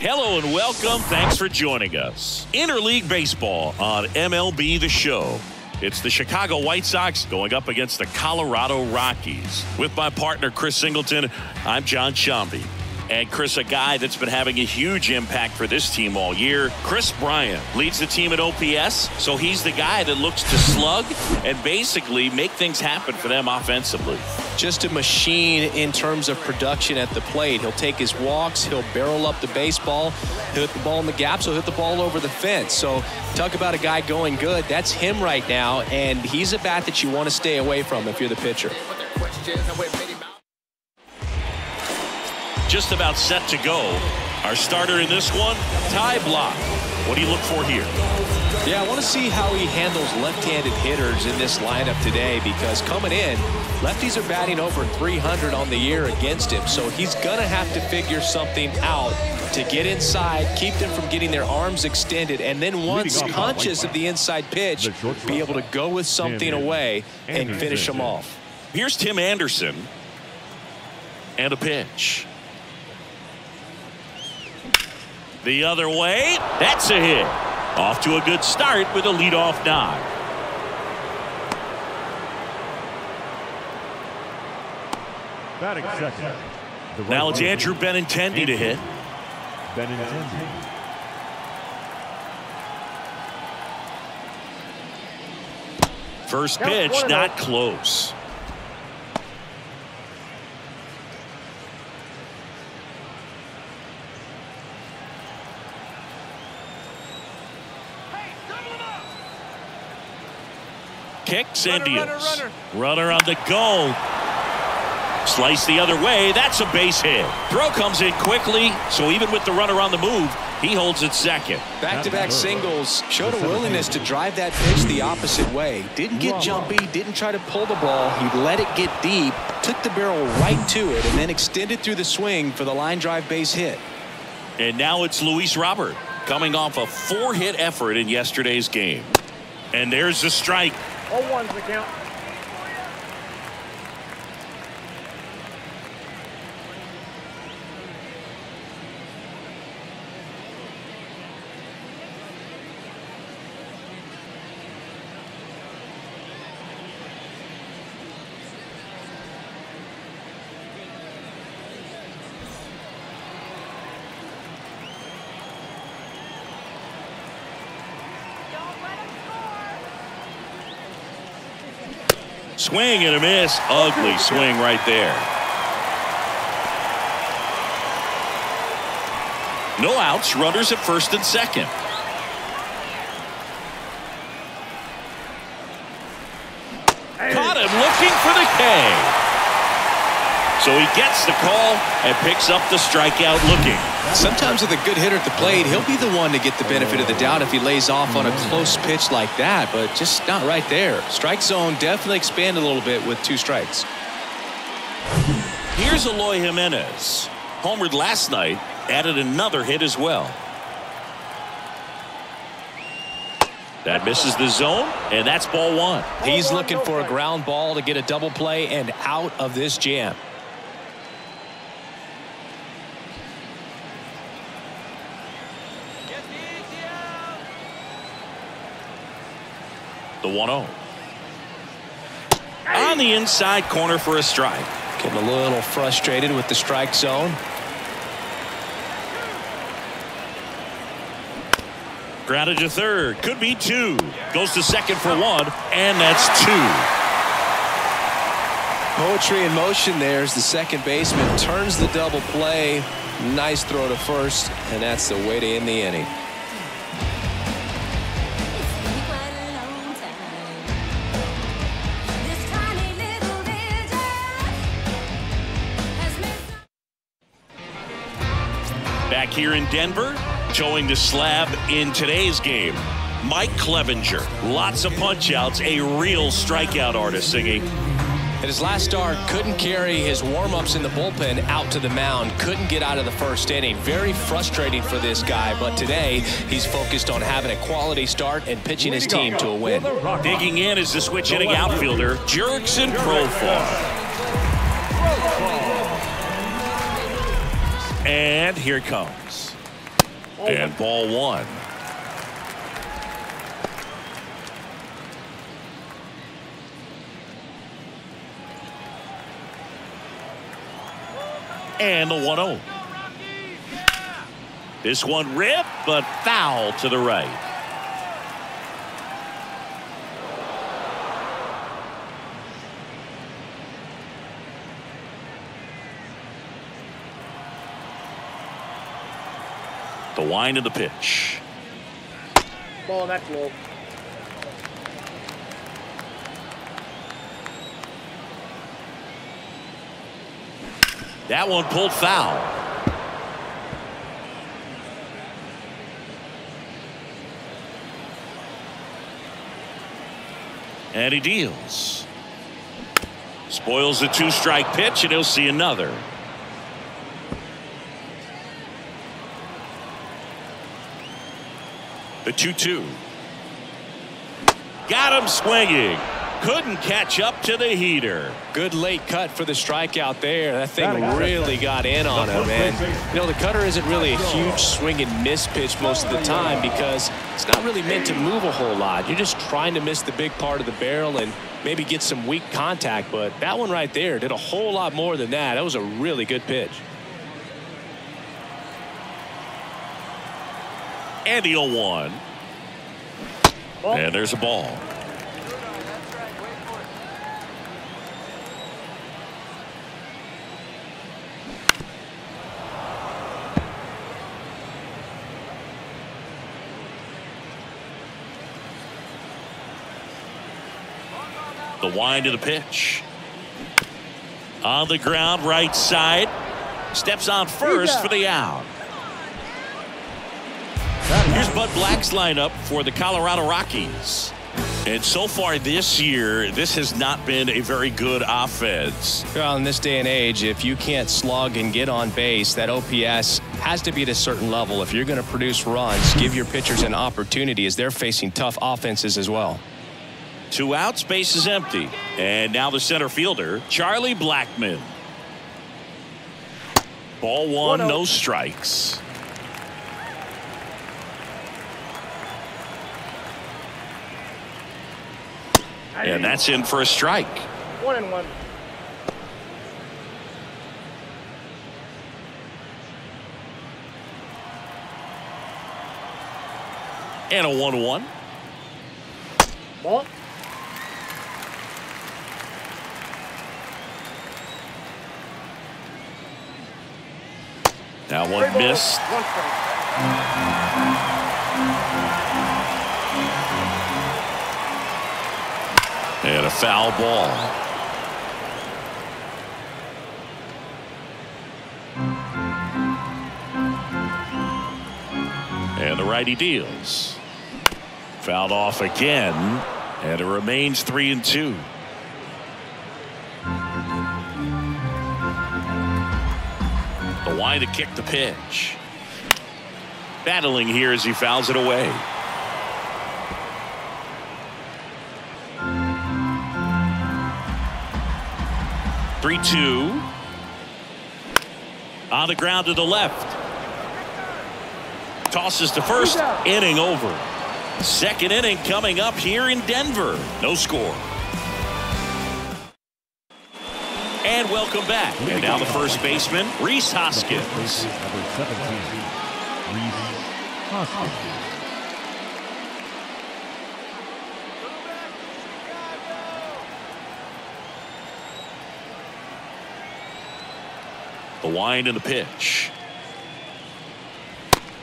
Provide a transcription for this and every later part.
Hello and welcome. Thanks for joining us. Interleague Baseball on MLB The Show. It's the Chicago White Sox going up against the Colorado Rockies. With my partner, Chris Singleton, I'm John Shambi. And Chris, a guy that's been having a huge impact for this team all year, Chris Bryant, leads the team at OPS, so he's the guy that looks to slug and basically make things happen for them offensively. Just a machine in terms of production at the plate. He'll take his walks, he'll barrel up the baseball, he'll hit the ball in the gaps, he'll hit the ball over the fence. So talk about a guy going good. That's him right now, and he's a bat that you want to stay away from if you're the pitcher. Just about set to go. Our starter in this one, Ty Blach. What do you look for here? Yeah, I want to see how he handles left-handed hitters in this lineup today, because coming in, lefties are batting over 300 on the year against him. So he's going to have to figure something out to get inside, keep them from getting their arms extended, and then once conscious of the inside pitch, be able to go with something away and finish them off. Here's Tim Anderson. And a pitch. The other way. That's a hit. Off to a good start with a leadoff knock. Batting second. Now it's Andrew Benintendi to hit. Benintendi. First pitch, not close. Kicks and deals. Runner on the go. Slice the other way. That's a base hit. Throw comes in quickly, so even with the runner on the move, he holds it second. Back-to-back singles. Showed a willingness to drive that pitch the opposite way. Didn't get jumpy, didn't try to pull the ball. He let it get deep, took the barrel right to it, and then extended through the swing for the line drive base hit. And now it's Luis Robert coming off a 4-hit effort in yesterday's game. And there's the strike. 0-1's the count. Swing and a miss. Ugly swing right there. No outs. Runners at first and second. Caught him looking for the K. So he gets the call and picks up the strikeout looking. Sometimes with a good hitter at the plate, he'll be the one to get the benefit of the doubt if he lays off on a close pitch like that, but just not right there. Strike zone definitely expanded a little bit with 2 strikes. Here's Eloy Jimenez. Homered last night, added another hit as well. That misses the zone, and that's ball 1. He's looking for a ground ball to get a double play and out of this jam. The 1-0. On the inside corner for a strike. Getting a little frustrated with the strike zone. Grounded to third. Could be 2. Goes to second for 1, and that's 2. Poetry in motion there as the second baseman turns the double play. Nice throw to first, and that's the way to end the inning. Back here in Denver, towing the slab in today's game, Mike Clevenger. Lots of punch-outs, a real strikeout artist singing. At his last start, couldn't carry his warm-ups in the bullpen out to the mound. Couldn't get out of the first inning. Very frustrating for this guy, but today he's focused on having a quality start and pitching his team to a win. Digging in is the switch-hitting outfielder, Jurickson Profar. And here it comes. And ball one. And the 1-0. This one ripped, but foul to the right. The wind of the pitch. Ball, that's low. That one pulled foul. And he deals. Spoils the 2-strike pitch, and he'll see another. The 2-2. Got him swinging. Couldn't catch up to the heater. Good late cut for the strikeout there. That thing really got in on him, and you know the cutter isn't really a huge swing and miss pitch most of the time because it's not really meant to move a whole lot. You're just trying to miss the big part of the barrel and maybe get some weak contact, but that one right there did a whole lot more than that. That was a really good pitch. And the 0-1. And there's a ball. The wind of the pitch. On the ground, right side. Steps on first for the out. Here's Bud Black's lineup for the Colorado Rockies. And so far this year, this has not been a very good offense. Well, in this day and age, if you can't slug and get on base, that OPS has to be at a certain level. If you're going to produce runs, give your pitchers an opportunity as they're facing tough offenses as well. 2 outs, base is empty. And now the center fielder, Charlie Blackmon. Ball one, no strikes. And that's in for a strike. 1-1. And a 1-1. Ball. That one missed. And a foul ball. And the righty deals. Fouled off again, and it remains 3-2. The wind to kick the pitch. Battling here as he fouls it away. Three-two. On the ground to the left. Tosses to first. Inning over. Second inning coming up here in Denver. No score. And welcome back. And now the first baseman, Rhys Hoskins. Number 17, Rhys Hoskins. The wind and the pitch.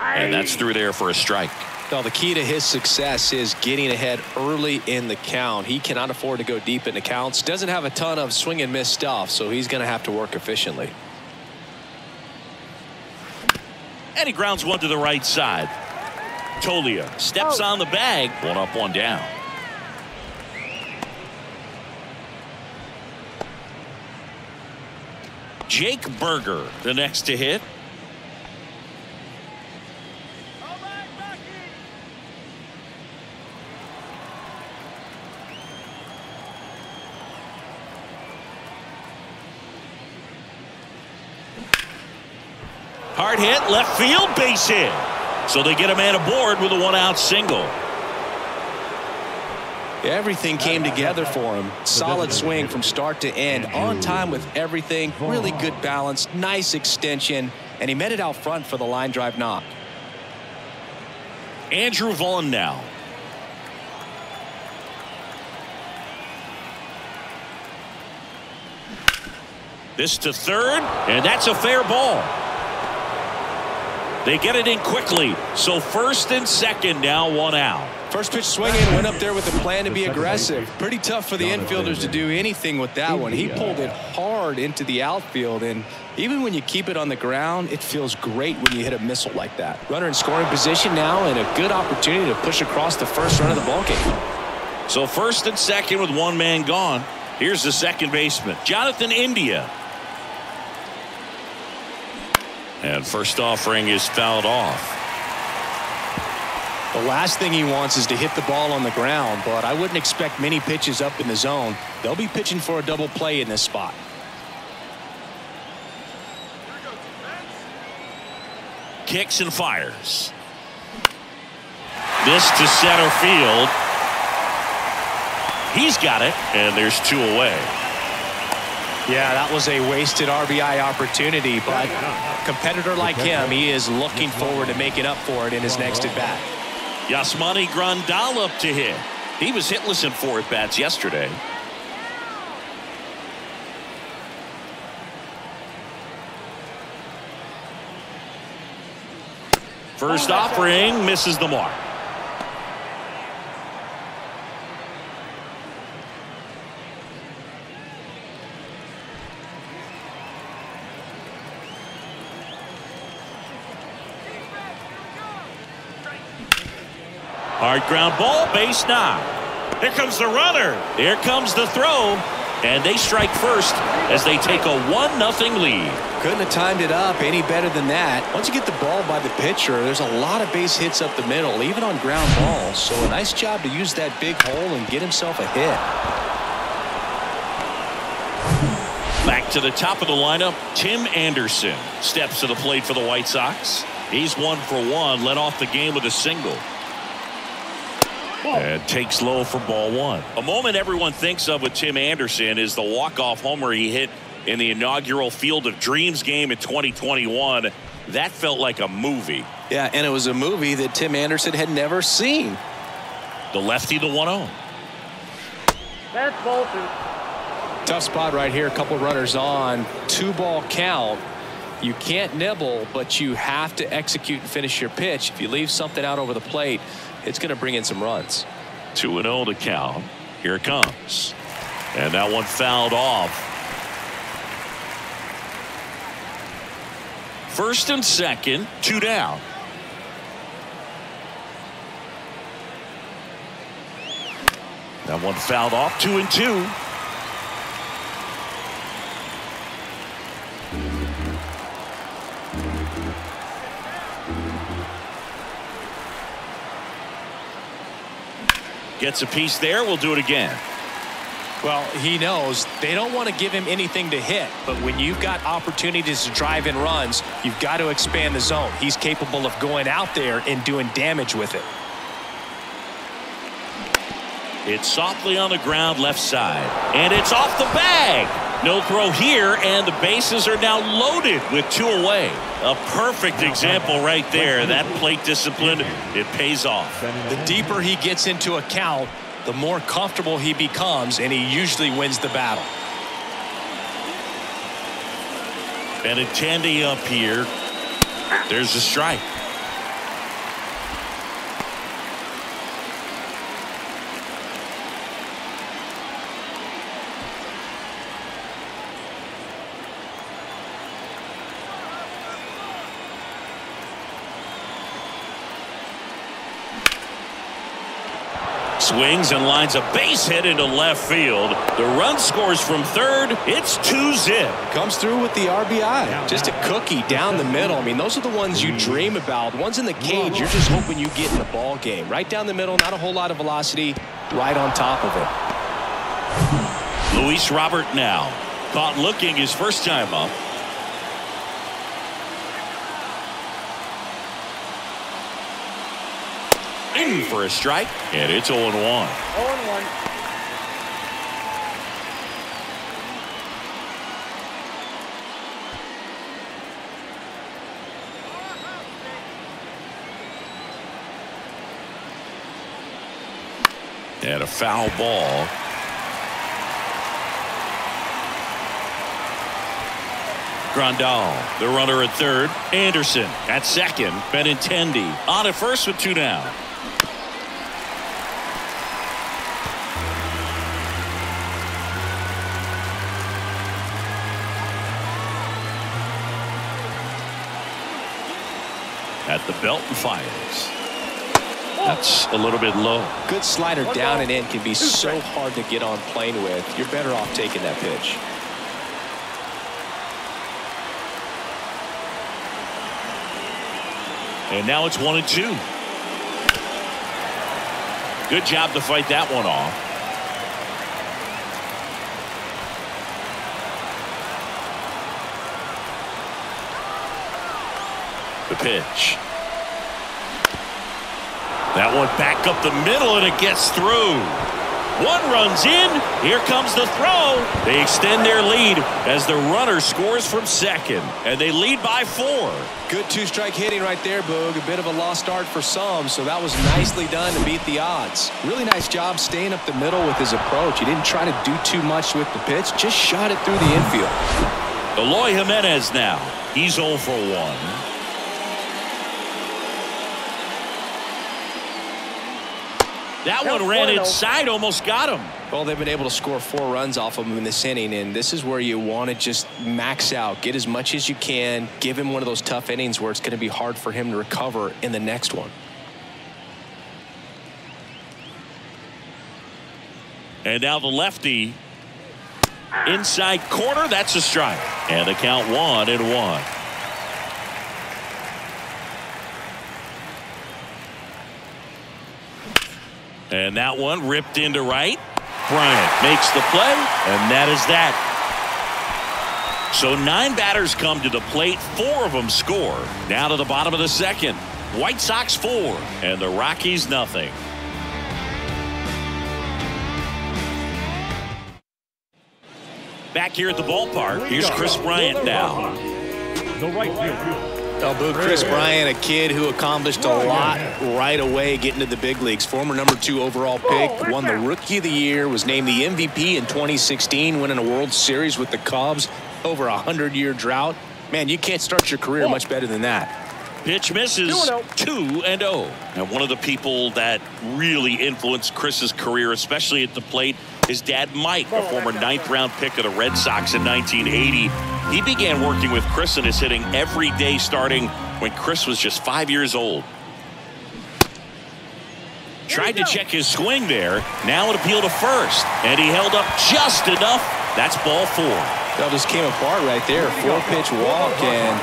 And that's through there for a strike. Well, the key to his success is getting ahead early in the count. He cannot afford to go deep in the counts. Doesn't have a ton of swing and miss stuff, so he's going to have to work efficiently. And he grounds one to the right side. Tolia steps on the bag. One up, one down. Jake Berger, the next to hit. Hard hit, left field, base hit. So they get a man aboard with a one-out single. Everything came together for him. Solid swing from start to end. On time with everything. Really good balance. Nice extension. And he met it out front for the line drive knock. Andrew Vaughn now. This to third, and that's a fair ball. They get it in quickly. So first and second, now one out. First pitch swinging, went up there with a plan to be aggressive. Pretty tough for the infielders to do anything with that one. He pulled it hard into the outfield, and even when you keep it on the ground, it feels great when you hit a missile like that. Runner in scoring position now, and a good opportunity to push across the first run of the ballgame. So first and second with one man gone. Here's the second baseman, Jonathan India. And first offering is fouled off. The last thing he wants is to hit the ball on the ground, but I wouldn't expect many pitches up in the zone. They'll be pitching for a double play in this spot. Kicks and fires. This to center field. He's got it, and there's two away. Yeah, that was a wasted RBI opportunity, but a competitor like him, he is looking forward to making up for it in his next at-bat. Yasmani Grandal up to hit. He was hitless in 4 at-bats yesterday. First offering misses the mark. Hard ground ball, base knock. Here comes the runner. Here comes the throw. And they strike first as they take a 1-0 lead. Couldn't have timed it up any better than that. Once you get the ball by the pitcher, there's a lot of base hits up the middle, even on ground balls. So a nice job to use that big hole and get himself a hit. Back to the top of the lineup, Tim Anderson steps to the plate for the White Sox. He's 1 for 1, led off the game with a single. And takes low for ball 1. A moment everyone thinks of with Tim Anderson is the walk-off homer he hit in the inaugural Field of Dreams game in 2021. That felt like a movie. Yeah, and it was a movie that Tim Anderson had never seen. The lefty, the 1-0. That's ball 2. Tough spot right here. A couple runners on. 2-ball count. You can't nibble, but you have to execute and finish your pitch. If you leave something out over the plate, it's going to bring in some runs. 2-0 to count. Here it comes. And that one fouled off. First and second, 2 down. That one fouled off, 2-2. Gets a piece there. We'll do it again. Well, he knows they don't want to give him anything to hit, but when you've got opportunities to drive in runs, you've got to expand the zone. He's capable of going out there and doing damage with it. It's softly on the ground left side, and it's off the bag. No throw here, and the bases are now loaded with 2 away. A perfect example right there. That plate discipline, it pays off. The deeper he gets into a count, the more comfortable he becomes, and he usually wins the battle. Benintendi up here. There's a strike. Swings and lines a base hit into left field. The run scores from third. It's 2-zip. Comes through with the RBI. Just a cookie down the middle. I mean, those are the ones you dream about. Ones in the cage, you're just hoping you get in the ball game. Right down the middle, not a whole lot of velocity. Right on top of it. Luis Robert now. Caught looking his first time up. swing for a strike, and it's 0-1. 0-1. And a foul ball. Grandal, the runner at third. Anderson at second. Benintendi on at first with 2 down. At the belt and fires. That's a little bit low. Good slider down and in can be so hard to get on plane with. You're better off taking that pitch. And now it's 1-2. Good job to fight that one off. The pitch. That one back up the middle, and it gets through. One runs in. Here comes the throw. They extend their lead as the runner scores from second, and they lead by 4. Good 2-strike hitting right there, Boog. A bit of a lost start for some, so that was nicely done to beat the odds. Really nice job staying up the middle with his approach. He didn't try to do too much with the pitch, just shot it through the infield. Eloy Jimenez now. He's 0 for 1. That one ran inside, almost got him. Well, they've been able to score 4 runs off of him in this inning, and this is where you want to just max out, get as much as you can, give him one of those tough innings where it's going to be hard for him to recover in the next one. And now the lefty inside corner. That's a strike, and the count 1-1. And that one ripped into right. Bryant makes the play, and that is that. So 9 batters come to the plate. 4 of them score. Now to the bottom of the second. White Sox 4 and the Rockies nothing. Back here at the ballpark, here's Chris Bryant now. The right field. Oh, Boo, Chris Bryant, a kid who accomplished a lot right away getting to the big leagues. Former #2 overall pick, won the Rookie of the Year, was named the MVP in 2016, winning a World Series with the Cubs over a 100-year drought. Man, you can't start your career much better than that. Pitch misses. 2-0. And one of the people that really influenced Chris's career, especially at the plate, his dad Mike, a former 9th-round pick of the Red Sox in 1980. He began working with Chris in his hitting every day starting when Chris was just 5 years old. Tried to check his swing there. Now an appeal to first. And he held up just enough. That's ball 4. That just came apart right there. 4-pitch walk, and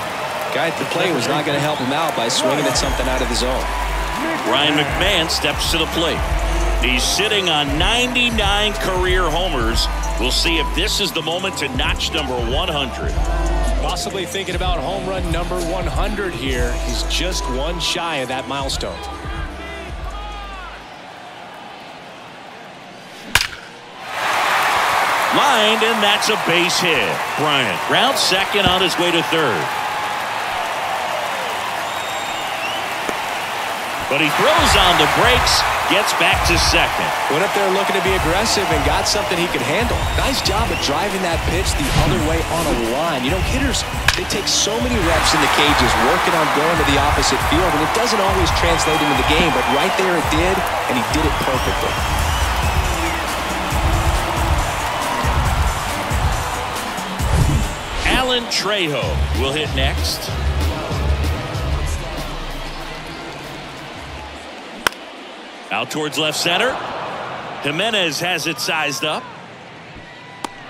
guy at the plate was not going to help him out by swinging at something out of the zone. Ryan McMahon steps to the plate. He's sitting on 99 career homers. We'll see if this is the moment to notch number 100. Possibly thinking about home run number 100 here. He's just one shy of that milestone. Lined, and that's a base hit. Bryant rounds second on his way to third. But he throws on the brakes, gets back to second. Went up there looking to be aggressive and got something he could handle. Nice job of driving that pitch the other way on a line. You know, hitters, they take so many reps in the cages working on going to the opposite field, and it doesn't always translate into the game, but right there it did, and he did it perfectly. Alan Trejo will hit next. Out towards left center. Jimenez has it sized up.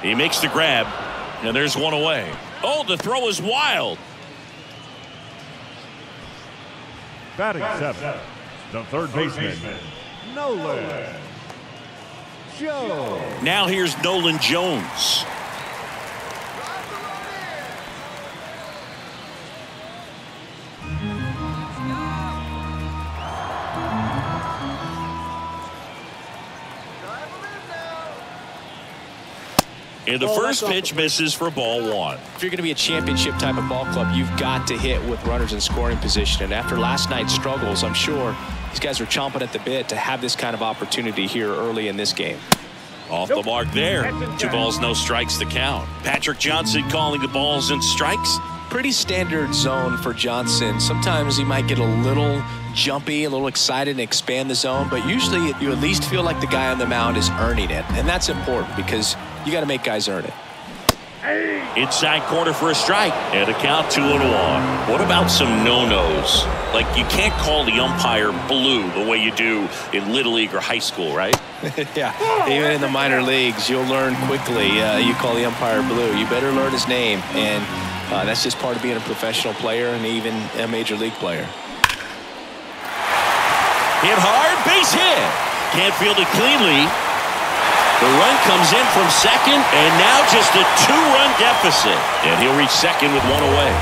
He makes the grab, and there's one away. Oh, the throw is wild. Batting 7, the third baseman, Nolan Jones. Now here's Nolan Jones. And the first pitch misses for ball one. If you're going to be a championship type of ball club, you've got to hit with runners in scoring position. And after last night's struggles, I'm sure these guys are chomping at the bit to have this kind of opportunity here early in this game. Off the mark there. 2 balls, no strikes to count. Patrick Johnson calling the balls and strikes. Pretty standard zone for Johnson. Sometimes he might get a little jumpy, a little excited and expand the zone, but usually you at least feel like the guy on the mound is earning it. And that's important because you got to make guys earn it. Inside corner for a strike and a count 2-1. What about some no-nos? Like you can't call the umpire blue the way you do in Little League or high school, right? Yeah, even in the minor leagues, you'll learn quickly. You call the umpire blue. You better learn his name, and that's just part of being a professional player and even a major league player. Hit hard, base hit. Can't field it cleanly. The run comes in from second, and now just a 2-run deficit. And he'll reach second with 1 away.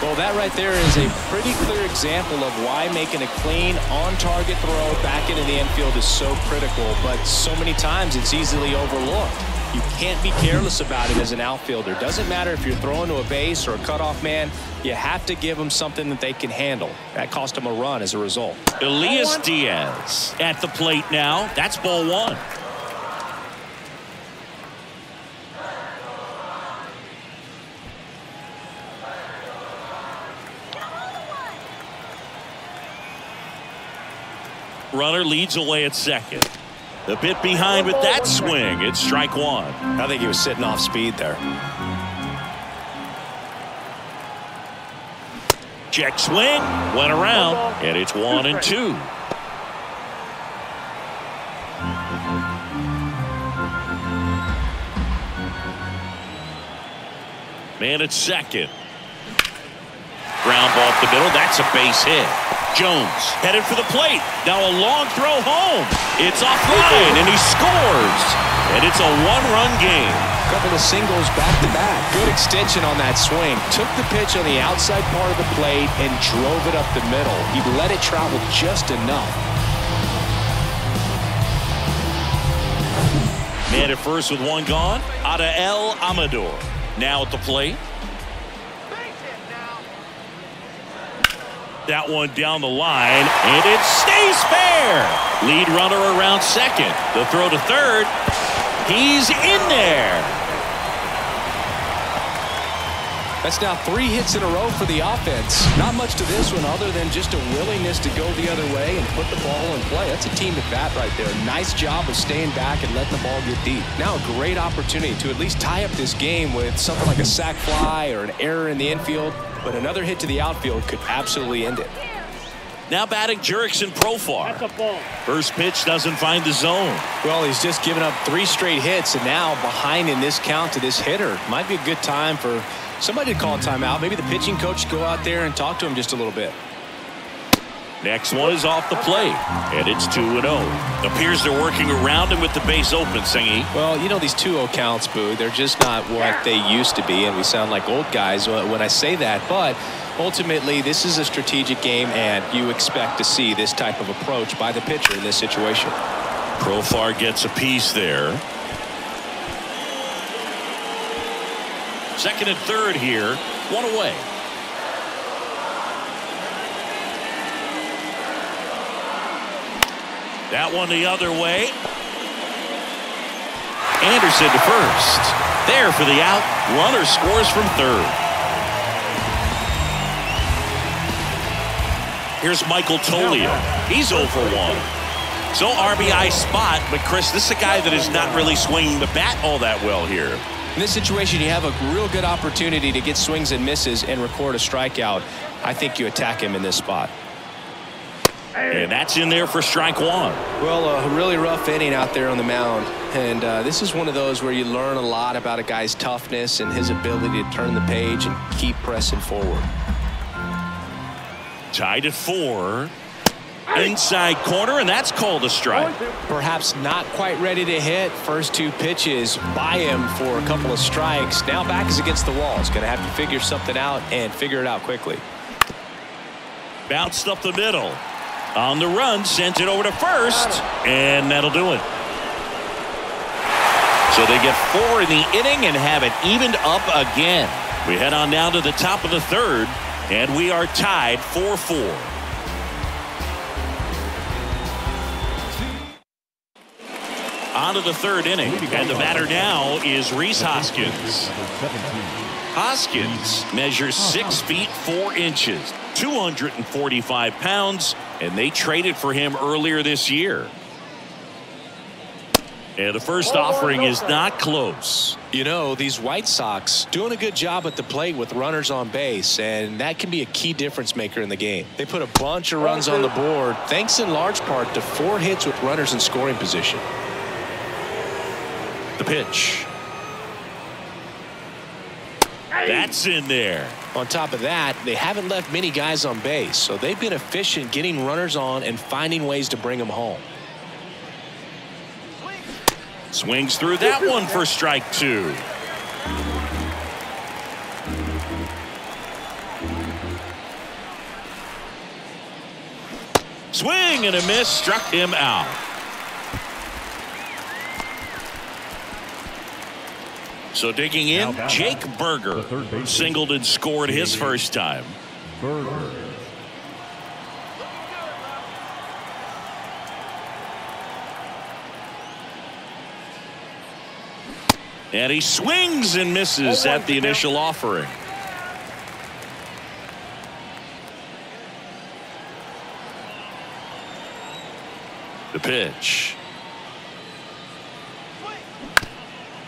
Well, that right there is a pretty clear example of why making a clean, on-target throw back into the infield is so critical, but so many times it's easily overlooked. You can't be careless about it as an outfielder. Doesn't matter if you're throwing to a base or a cutoff man. You have to give them something that they can handle. That cost them a run as a result. Elias Diaz at the plate now. That's ball one. Runner leads away at second. A bit behind with that swing. It's strike one. I think he was sitting off speed there. Check swing. Went around. And it's 1-2. Man at second. Ground ball up the middle. That's a base hit. Jones headed for the plate. Now a long throw home. It's offline, and he scores. And it's a 1-run game. Couple of singles back-to-back. Good extension on that swing. Took the pitch on the outside part of the plate and drove it up the middle. He let it travel just enough. Man at first with 1 gone. Adael Amador now at the plate. That one down the line, and it stays fair. Lead runner around second. The throw to third. He's in there. That's now 3 hits in a row for the offense. Not much to this one other than just a willingness to go the other way and put the ball in play. That's a team at bat right there. Nice job of staying back and letting the ball get deep. Now a great opportunity to at least tie up this game with something like a sac fly or an error in the infield. But another hit to the outfield could absolutely end it. Now batting Jurickson Profar. That's a ball. First pitch doesn't find the zone. Well, he's just given up 3 straight hits, and now behind in this count to this hitter. Might be a good time for somebody to call a timeout. Maybe the pitching coach go out there and talk to him just a little bit. Next one is off the plate, and it's 2-0. Appears they're working around him with the base open, Singy. Well, you know, these 2-0 counts, Boo, they're just not what they used to be, and we sound like old guys when I say that. But ultimately, this is a strategic game, and you expect to see this type of approach by the pitcher in this situation. Profar gets a piece there. Second and third here, 1 away. That one the other way. Anderson to first. There for the out. Runner scores from third. Here's Michael Tolio. He's 0 for 1. So RBI spot, but Chris, this is a guy that is not really swinging the bat all that well here. In this situation, you have a real good opportunity to get swings and misses and record a strikeout. I think you attack him in this spot. And that's in there for strike one. Well, a really rough inning out there on the mound. And this is one of those where you learn a lot about a guy's toughness and his ability to turn the page and keep pressing forward. Tied at 4. Inside corner, and that's called a strike. Perhaps not quite ready to hit. First 2 pitches by him for a couple of strikes. Now back is against the wall. He's going to have to figure something out and figure it out quickly. Bounced up the middle. On the run, sends it over to first, and that'll do it. So they get 4 in the inning and have it evened up again. We head on down to the top of the third, and we are tied 4-4. On to the third inning, and the batter now is Rhys Hoskins. Hoskins measures 6 feet 4 inches, 245 pounds, and they traded for him earlier this year. And the first offering is not close. You know, these White Sox doing a good job at the plate with runners on base, and that can be a key difference maker in the game. They put a bunch of runs on the board, thanks in large part to 4 hits with runners in scoring position. The pitch. That's in there. On top of that, they haven't left many guys on base, so they've been efficient getting runners on and finding ways to bring them home. Swings through that one for strike 2. Swing and a miss, struck him out. So digging in, Jake Berger singled and scored his first time. Berger. And he swings and misses at the initial offering. The pitch.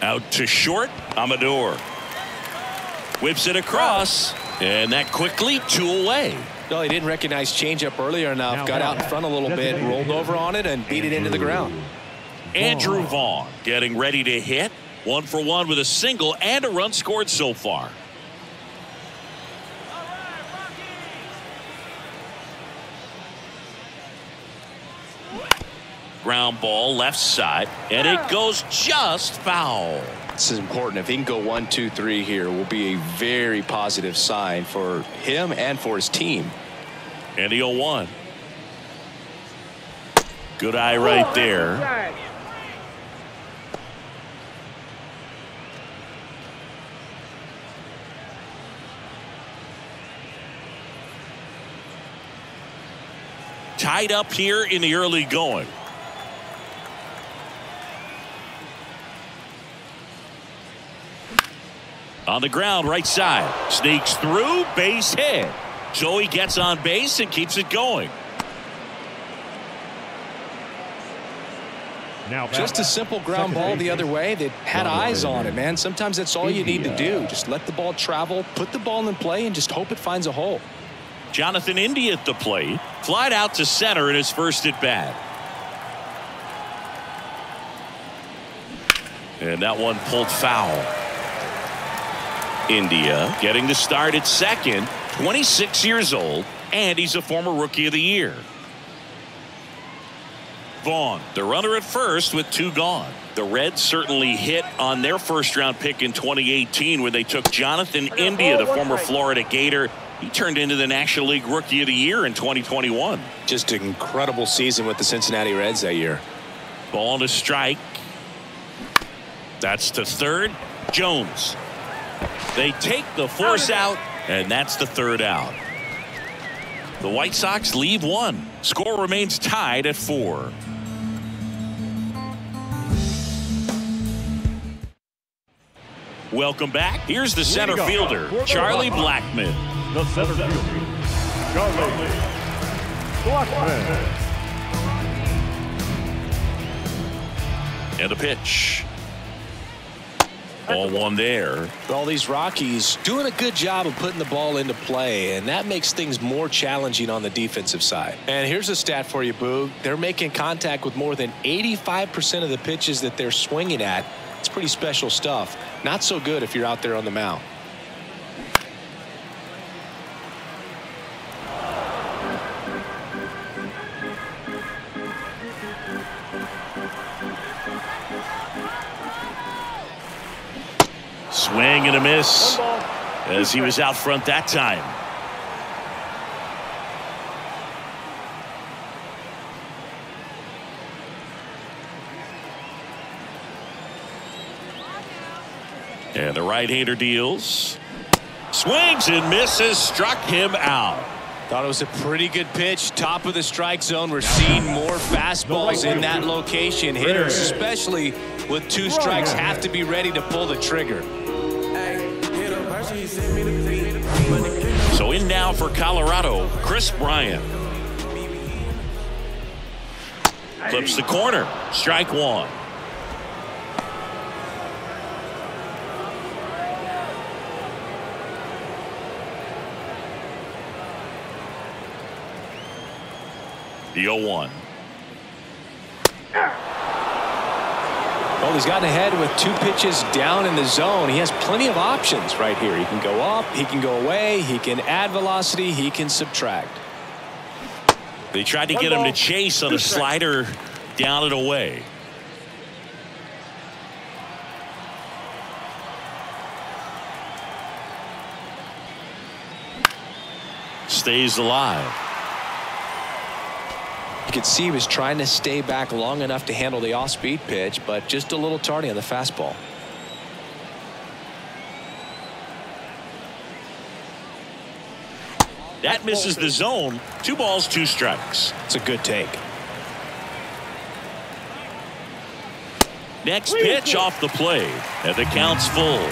Out to short, Amador. Whips it across, and that quickly 2 away. No, he didn't recognize changeup earlier enough, got out in front a little bit, rolled over on it, and beat it into the ground. Andrew Vaughn getting ready to hit. 1 for 1 with a single and a run scored so far. Ground ball left side, and it goes just foul. This is important. If he can go 1, 2, 3 here, will be a very positive sign for him and for his team. And the 0-1. Good eye right there. Tied up here in the early going. On the ground, right side. Sneaks through, base hit. So he gets on base and keeps it going. Just a simple ground ball the other way that had eyes on it, man. Sometimes that's all you need to do. Just let the ball travel, put the ball in play, and just hope it finds a hole. Jonathan India at the plate. Flied out to center in his first at bat. And that one pulled foul. India getting the start at second, 26 years old, and he's a former Rookie of the Year. Vaughn, the runner at first with 2 gone. The Reds certainly hit on their first-round pick in 2018 when they took Jonathan India, the former Florida Gator. He turned into the National League Rookie of the Year in 2021. Just an incredible season with the Cincinnati Reds that year. Ball to strike. That's to third. Jones. They take the force out, and that's the 3rd out. The White Sox leave 1. Score remains tied at 4. Welcome back. Here's the center fielder, Charlie Blackmon. The center fielder, Charlie Blackmon. And the pitch. Ball 1 there. All these Rockies doing a good job of putting the ball into play, and that makes things more challenging on the defensive side. And here's a stat for you, Boog. They're making contact with more than 85% of the pitches that they're swinging at. It's pretty special stuff. Not so good if you're out there on the mound. Swing and a miss as he was out front that time. And the right-hander deals. Swings and misses. Struck him out. Thought it was a pretty good pitch. Top of the strike zone. We're seeing more fastballs in that location. Hitters, especially with 2 strikes, have to be ready to pull the trigger. So in now for Colorado, Chris Bryant. Flips the corner. Strike 1. The 0-1. Well, he's gotten ahead with 2 pitches down in the zone. He has plenty of options right here. He can go up, he can go away, he can add velocity, he can subtract. They tried to get him to chase on a slider down and away. Stays alive. You could see he was trying to stay back long enough to handle the off-speed pitch, but just a little tardy on the fastball. That misses the zone. 2 balls, 2 strikes. It's a good take. Next pitch off the plate, and the count's full.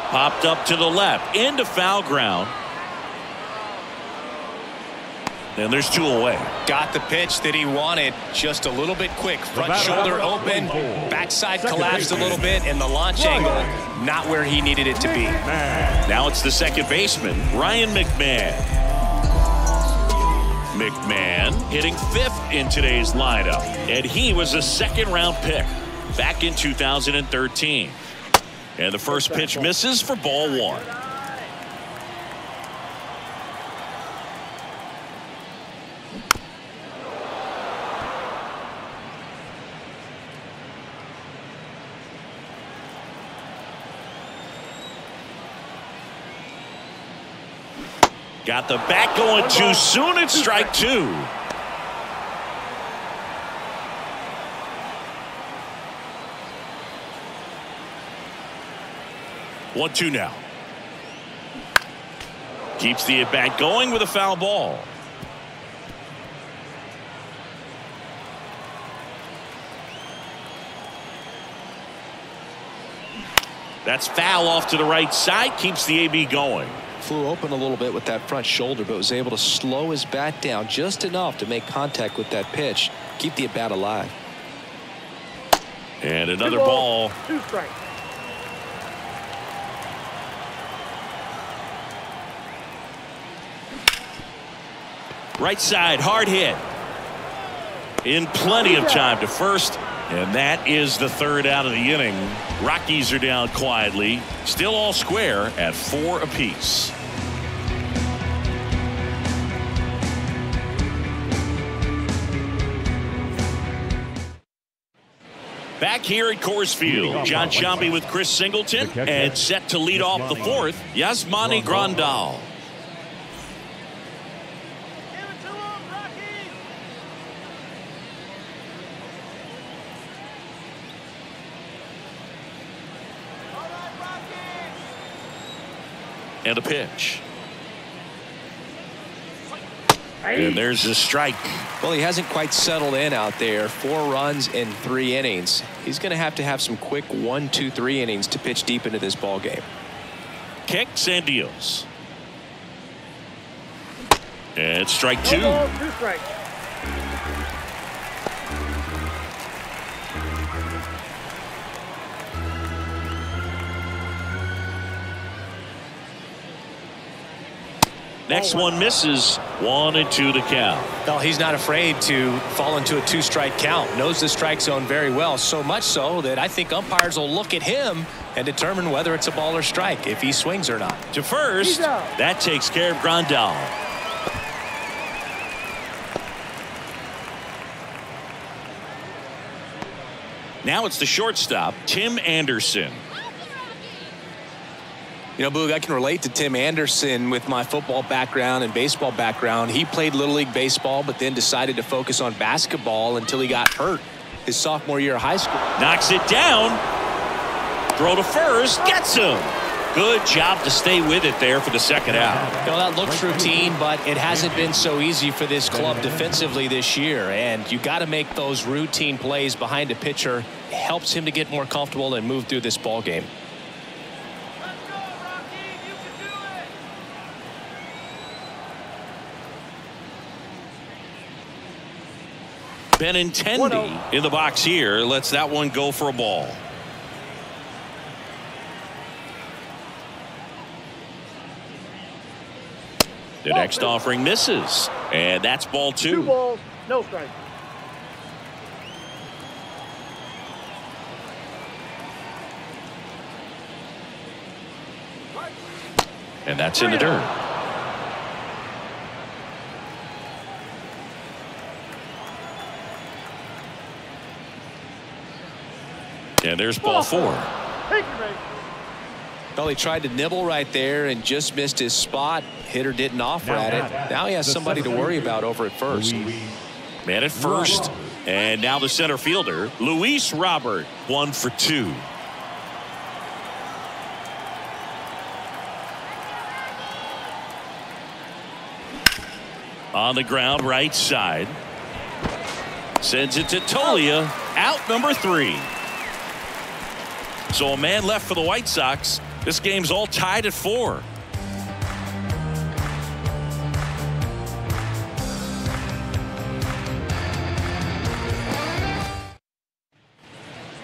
Popped up to the left, into foul ground. And there's 2 away. Got the pitch that he wanted, just a little bit quick. Front shoulder open, backside collapsed a little bit, and the launch angle not where he needed it to be. Now it's the second baseman, Ryan McMahon. McMahon hitting 5th in today's lineup, and he was a 2nd-round pick back in 2013. And the first pitch misses for ball 1. Got the bat going too soon. It's strike 2. One, 2 now. Keeps the at bat going with a foul ball. That's foul off to the right side. Keeps the AB going. Flew open a little bit with that front shoulder, but was able to slow his bat down just enough to make contact with that pitch. Keep the at bat alive. And another ball. 2 strikes. Right side, hard hit. In plenty of time to first. And that is the 3rd out of the inning. Rockies are down quietly. Still all square at 4 apiece. Back here at Coors Field, John Sciambi with Chris Singleton, and set to lead off the 4th, Yasmani Grandal. And a pitch. And there's a strike. Well, he hasn't quite settled in out there. 4 runs in 3 innings. He's going to have some quick 1, 2, 3 innings to pitch deep into this ball game. Kicks and deals. And strike 2. 2 strikes. Next one misses. 1 and 2 to count. Well, he's not afraid to fall into a 2-strike count. Knows the strike zone very well. So much so that I think umpires will look at him and determine whether it's a ball or strike, if he swings or not. To first. That takes care of Grandal. Now it's the shortstop, Tim Anderson. You know, Boog, I can relate to Tim Anderson with my football background and baseball background. He played Little League Baseball, but then decided to focus on basketball until he got hurt his sophomore year of high school. Knocks it down. Throw to first. Gets him. Good job to stay with it there for the second out. You know, that looks routine, but it hasn't been so easy for this club defensively this year. And you got to make those routine plays behind a pitcher. It helps him to get more comfortable and move through this ball game. Benintendi in the box here. Lets that one go for a ball. The next offering misses. And that's ball 2. 2 balls, no strike. And that's in the dirt. And there's ball 4. Well, he tried to nibble right there and just missed his spot. Hitter didn't offer at it. Now he has somebody to worry about over at first. Man at first. And now the center fielder, Luis Robert, 1 for 2. On the ground, right side. Sends it to Tolia. Out number 3. So a man left for the White Sox. This game's all tied at 4.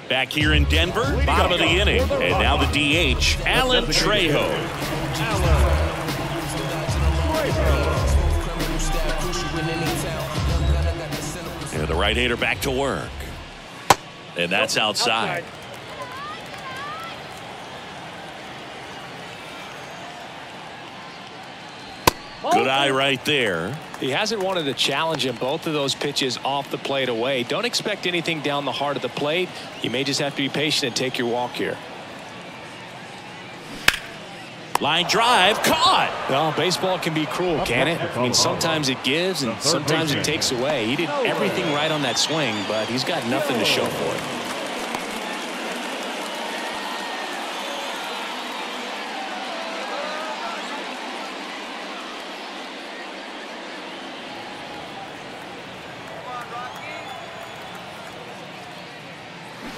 Back here in Denver, bottom of the inning. And now the DH, Alan Trejo. And the right-hander back to work. And that's outside. Good eye right there. He hasn't wanted to challenge him. Both of those pitches off the plate away. Don't expect anything down the heart of the plate. You may just have to be patient and take your walk here. Line drive, caught. Well, baseball can be cruel, can it? I mean, sometimes it gives and sometimes it takes away. He did everything right on that swing, but he's got nothing to show for it.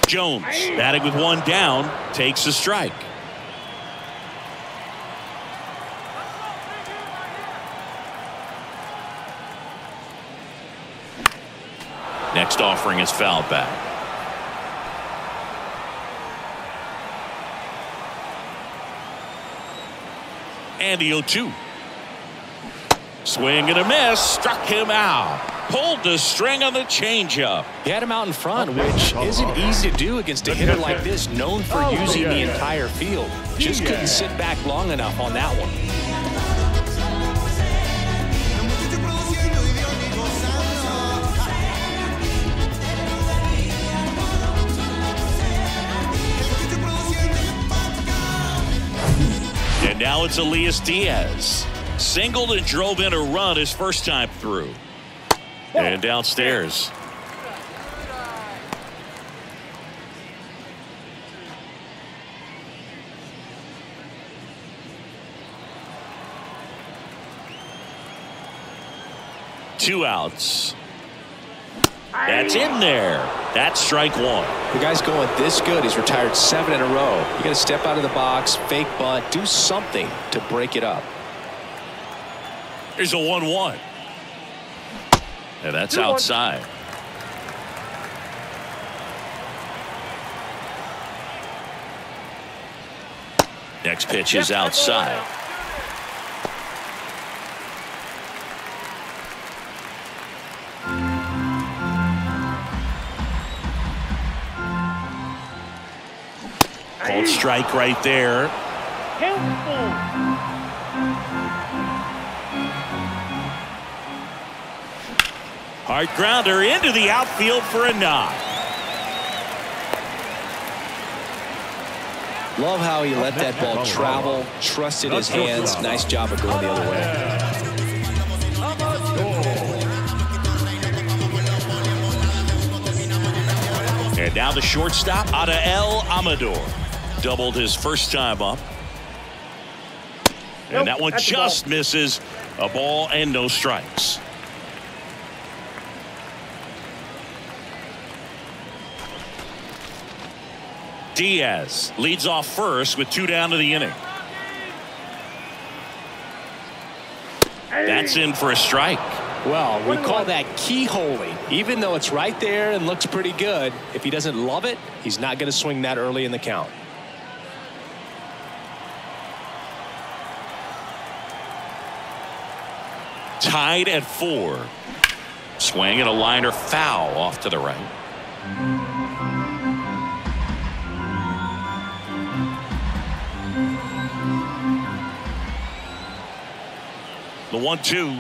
Jones batting with 1 down, takes a strike. Next offering is fouled back. And the 0-2. Swing and a miss, struck him out. Pulled the string on the changeup. He had him out in front, which isn't easy to do against a hitter like this, known for using the entire field. Just couldn't sit back long enough on that one. And now it's Elias Diaz. Singled and drove in a run his first time through. And downstairs. Two outs. That's in there. That's strike 1. The guy's going this good. He's retired 7 in a row. You got to step out of the box, fake bunt, do something to break it up. Here's a 1-1. And that's outside. Next pitch is outside. Called strike right there. Hard grounder into the outfield for a knock. Love how he let that ball travel, trusted his hands. Nice job of going the other way. And now the shortstop, Adael Amador. Doubled his first time up. And that one just misses. A ball and no strikes. Diaz leads off first with 2 down to the inning. That's in for a strike. Well, we call that keyholing. Even though it's right there and looks pretty good, if he doesn't love it, he's not going to swing that early in the count. Tied at 4. Swing and a liner foul off to the right. The 1-2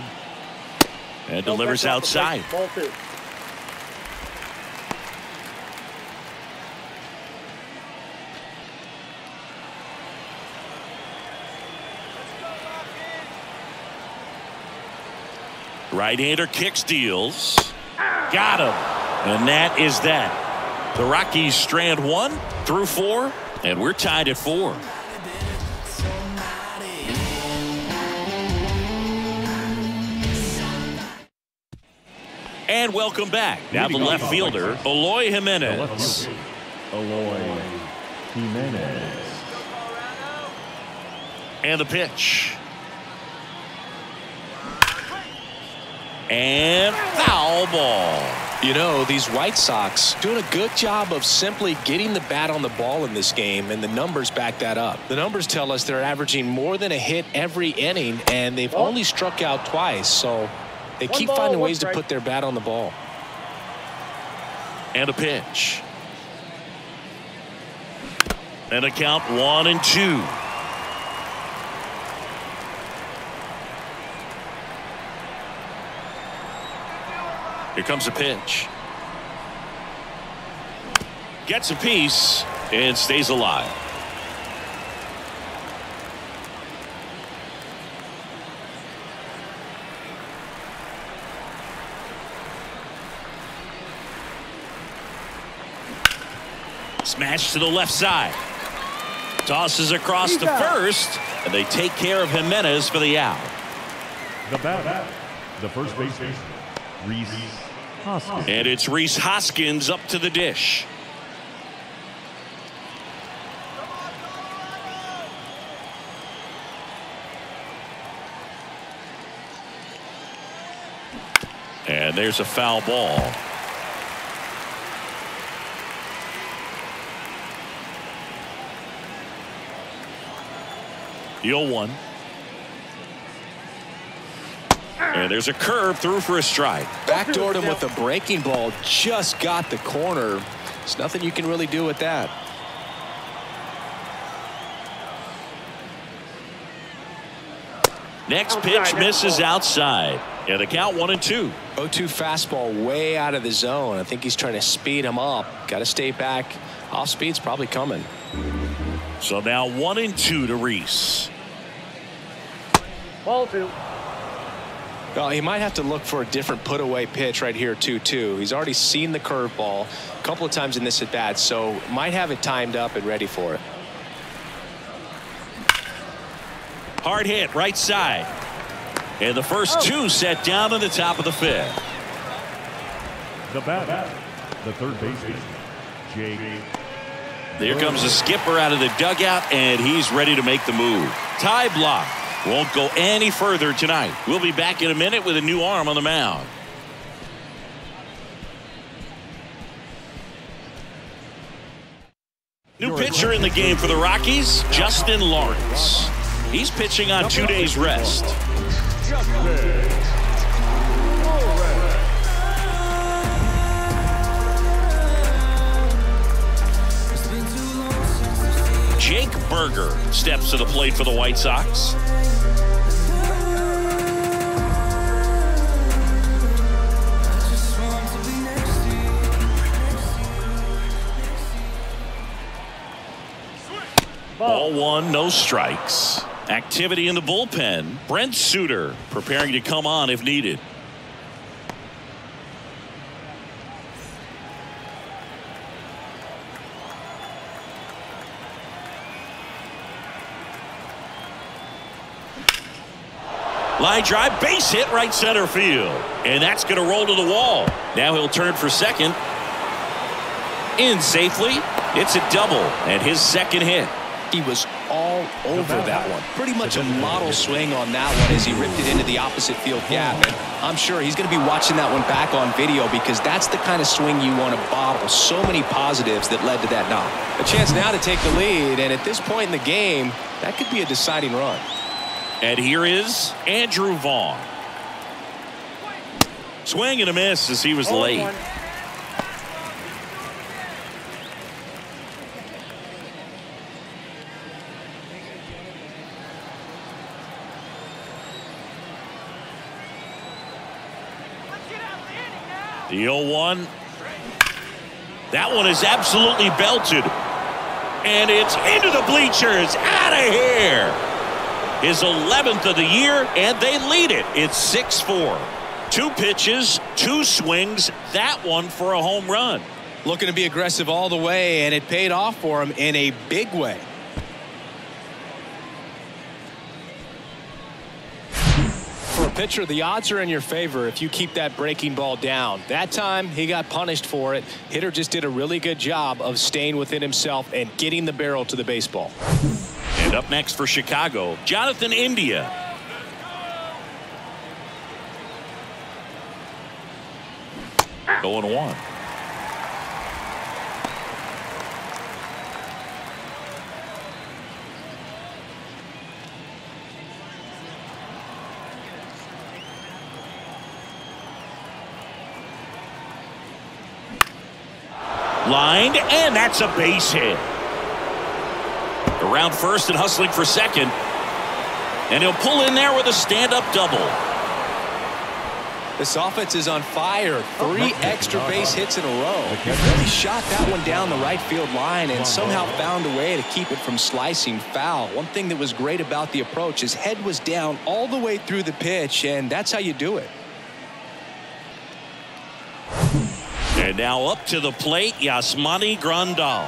and delivers outside. Ball 2. Right-hander kicks, deals. Got him. And that is that. The Rockies strand 1 through 4, and we're tied at 4. And welcome back. Now the left fielder, Eloy Jimenez. Eloy Jimenez. And the pitch. And foul ball. You know, these White Sox doing a good job of simply getting the bat on the ball in this game, and the numbers back that up. The numbers tell us they're averaging more than a hit every inning, and they've only struck out twice, so they keep finding ways to put their bat on the ball. And a pitch. And a count 1-2. Here comes a pitch. Gets a piece and stays alive. Smash to the left side. Tosses across to first, and they take care of Jimenez for the out. The batter, the first baseman, Rhys Hoskins. And it's Rhys Hoskins up to the dish. And there's a foul ball. The 0-1. And there's a curve through for a strike. Backdoored him with a breaking ball. Just got the corner. There's nothing you can really do with that. Next pitch misses outside. And the count 1-2. 0-2 fastball way out of the zone. I think he's trying to speed him up. Got to stay back. Off speed's probably coming. So now 1-2 to Rhys. Ball 2. Well, he might have to look for a different put-away pitch right here, 2-2. He's already seen the curveball a couple of times in this at-bat, so might have it timed up and ready for it. Hard hit, right side. And the first two set down in the top of the 5th. The batter, the third baseman, Jake. There comes the skipper out of the dugout, and he's ready to make the move. Tie block. Won't go any further tonight. We'll be back in a minute with a new arm on the mound. New pitcher in the game for the Rockies, Justin Lawrence. He's pitching on 2 days rest. Jake Berger steps to the plate for the White Sox. Ball one, no strikes. Activity in the bullpen. Brent Suter preparing to come on if needed. Line drive, base hit, right center field. And that's going to roll to the wall. Now he'll turn for second. In safely. It's a double and his second hit. He was all over that one. Pretty much a model swing on that one as he ripped it into the opposite field gap. And I'm sure he's going to be watching that one back on video because that's the kind of swing you want to bottle. So many positives that led to that knock. A chance now to take the lead, and at this point in the game, that could be a deciding run. And here is Andrew Vaughn. Swing and a miss as he was late. The 0-1. That one is absolutely belted. And it's into the bleachers. Out of here. His 11th of the year, and they lead it. It's 6-4. 2 pitches, 2 swings. That one for a home run. Looking to be aggressive all the way, and it paid off for him in a big way. For a pitcher, the odds are in your favor if you keep that breaking ball down. That time, he got punished for it. Hitter just did a really good job of staying within himself and getting the barrel to the baseball. And up next for Chicago, Jonathan India. Going 1. Lined, and that's a base hit. Around first and hustling for second. And he'll pull in there with a stand-up double. This offense is on fire. 3 extra base hits in a row. He really shot that one down the right field line and somehow found a way to keep it from slicing foul. One thing that was great about the approach, his head was down all the way through the pitch, and that's how you do it. And now up to the plate, Yasmani Grandal.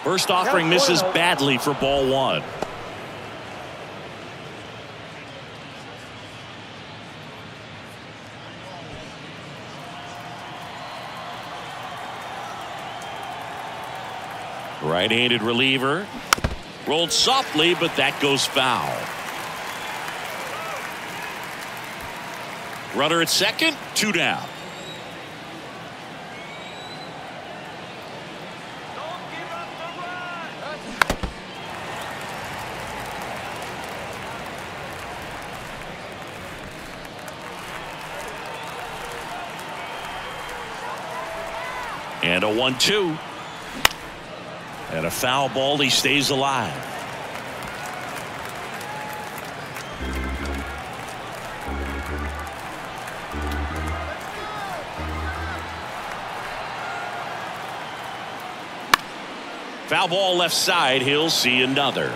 First offering misses badly for ball 1. Right-handed reliever. Rolled softly, but that goes foul. Runner at second, 2 down. And a 1-2. And a foul ball. He stays alive. Foul ball left side. He'll see another.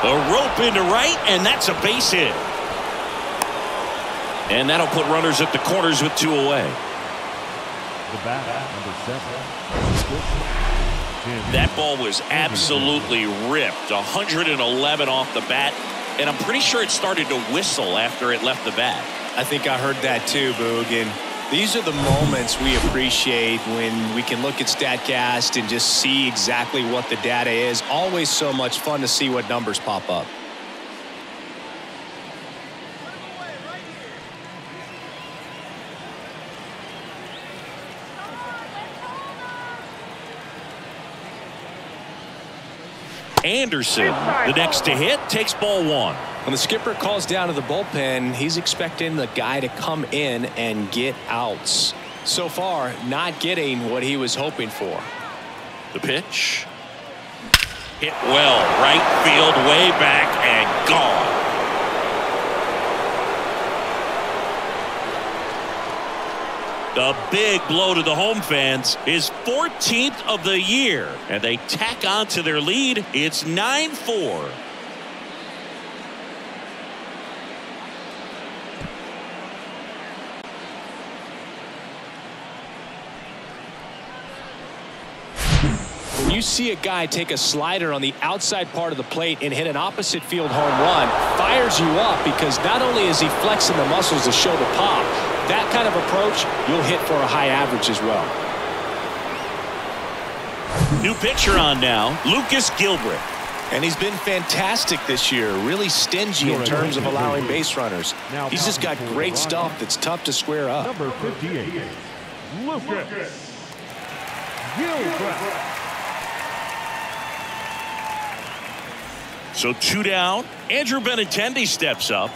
A rope into right, and that's a base hit. And that'll put runners at the corners with 2 away. The bat, number 7. That ball was absolutely ripped. 111 off the bat. And I'm pretty sure it started to whistle after it left the bat. I think I heard that too, Boog. And these are the moments we appreciate when we can look at StatCast and just see exactly what the data is. Always so much fun to see what numbers pop up. Anderson, the next to hit, takes ball 1. When the skipper calls down to the bullpen, he's expecting the guy to come in and get outs. So far, not getting what he was hoping for. The pitch. Hit well, right field, way back, and gone. The big blow to the home fans, his 14th of the year, and they tack on to their lead. It's 9-4. When you see a guy take a slider on the outside part of the plate and hit an opposite field home run, fires you up because not only is he flexing the muscles to show the pop, that kind of approach, you'll hit for a high average as well. New pitcher on now, Lucas Gilbert. And he's been fantastic this year, really stingy in terms of allowing base runners. He's just got great stuff that's tough to square up. Number 58, Lucas Gilbert. So 2 down. Andrew Benintendi steps up.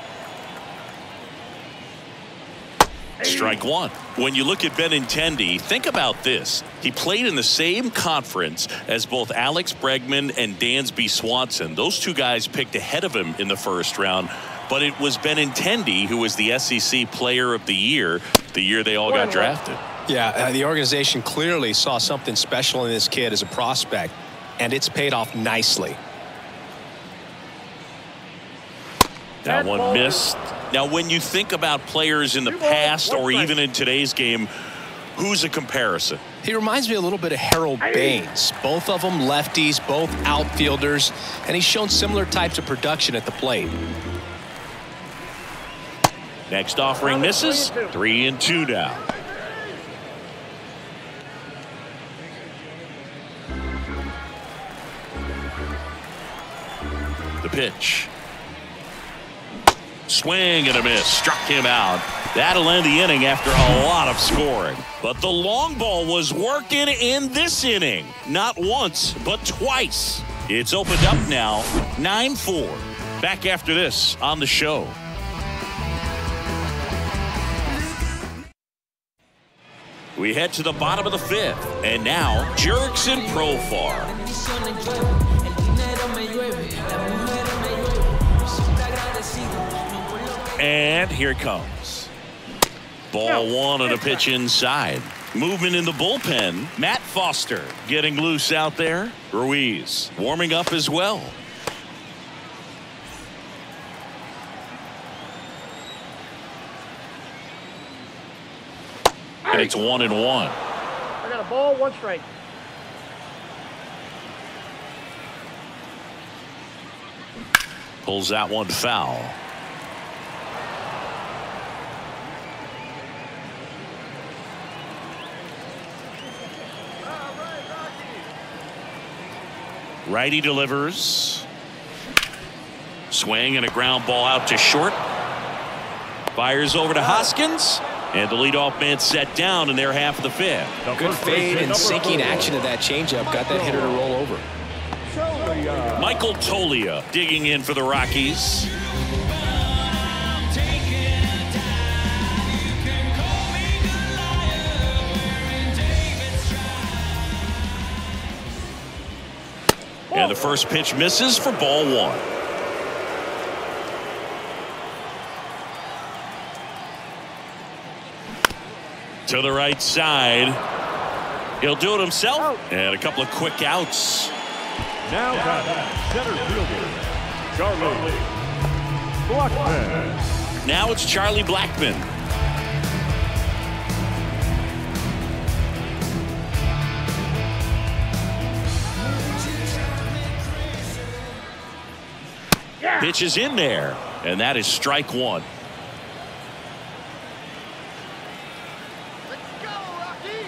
Strike one. When you look at Benintendi, think about this. He played in the same conference as both Alex Bregman and Dansby Swanson. Those two guys picked ahead of him in the first round, but it was Benintendi who was the SEC Player of the year they all got drafted. Yeah, the organization clearly saw something special in this kid as a prospect, and it's paid off nicely. That one missed. Now, when you think about players in the past or even in today's game, who's a comparison? He reminds me a little bit of Harold Baines. Both of them lefties, both outfielders, and he's shown similar types of production at the plate. Next offering misses. 3-2 now. The pitch. Swing and a miss. Struck him out. That'll end the inning after a lot of scoring. But the long ball was working in this inning. Not once, but twice. It's opened up now. 9-4. Back after this on the show. We head to the bottom of the 5th. And now, Jurickson Profar. And here it comes. Ball one on a pitch inside. Movement in the bullpen. Matt Foster getting loose out there. Ruiz warming up as well. And it's 1-1. I got a ball, 1 strike. Pulls that one foul. Righty delivers. Swing and a ground ball out to short. Fires over to Hoskins. And the leadoff man set down in their half of the 5th. Good fade and sinking action of that changeup got that hitter to roll over. Michael Tolia digging in for the Rockies. And the first pitch misses for ball 1. To the right side. He'll do it himself. And a couple of quick outs. Now center fielder Charlie Blackmon. Now it's Charlie Blackmon. Pitch is in there, and that is strike 1. Let's go, Rockies!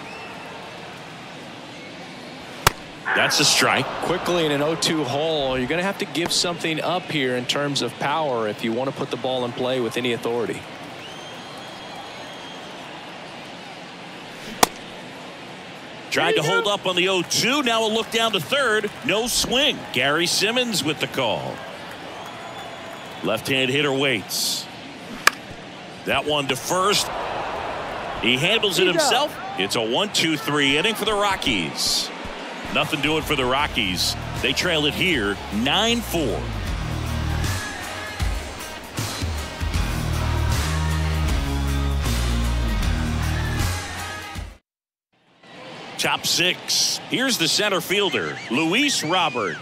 That's a strike. Quickly in an 0-2 hole, you're going to have to give something up here in terms of power if you want to put the ball in play with any authority. Tried to hold up on the 0-2. Now a look down to third. No swing. Gary Simmons with the call. Left-hand hitter waits. That one to first. He handles it himself. It's a 1-2-3 inning for the Rockies. Nothing doing for the Rockies. They trail it here 9-4. Top 6. Here's the center fielder, Luis Robert.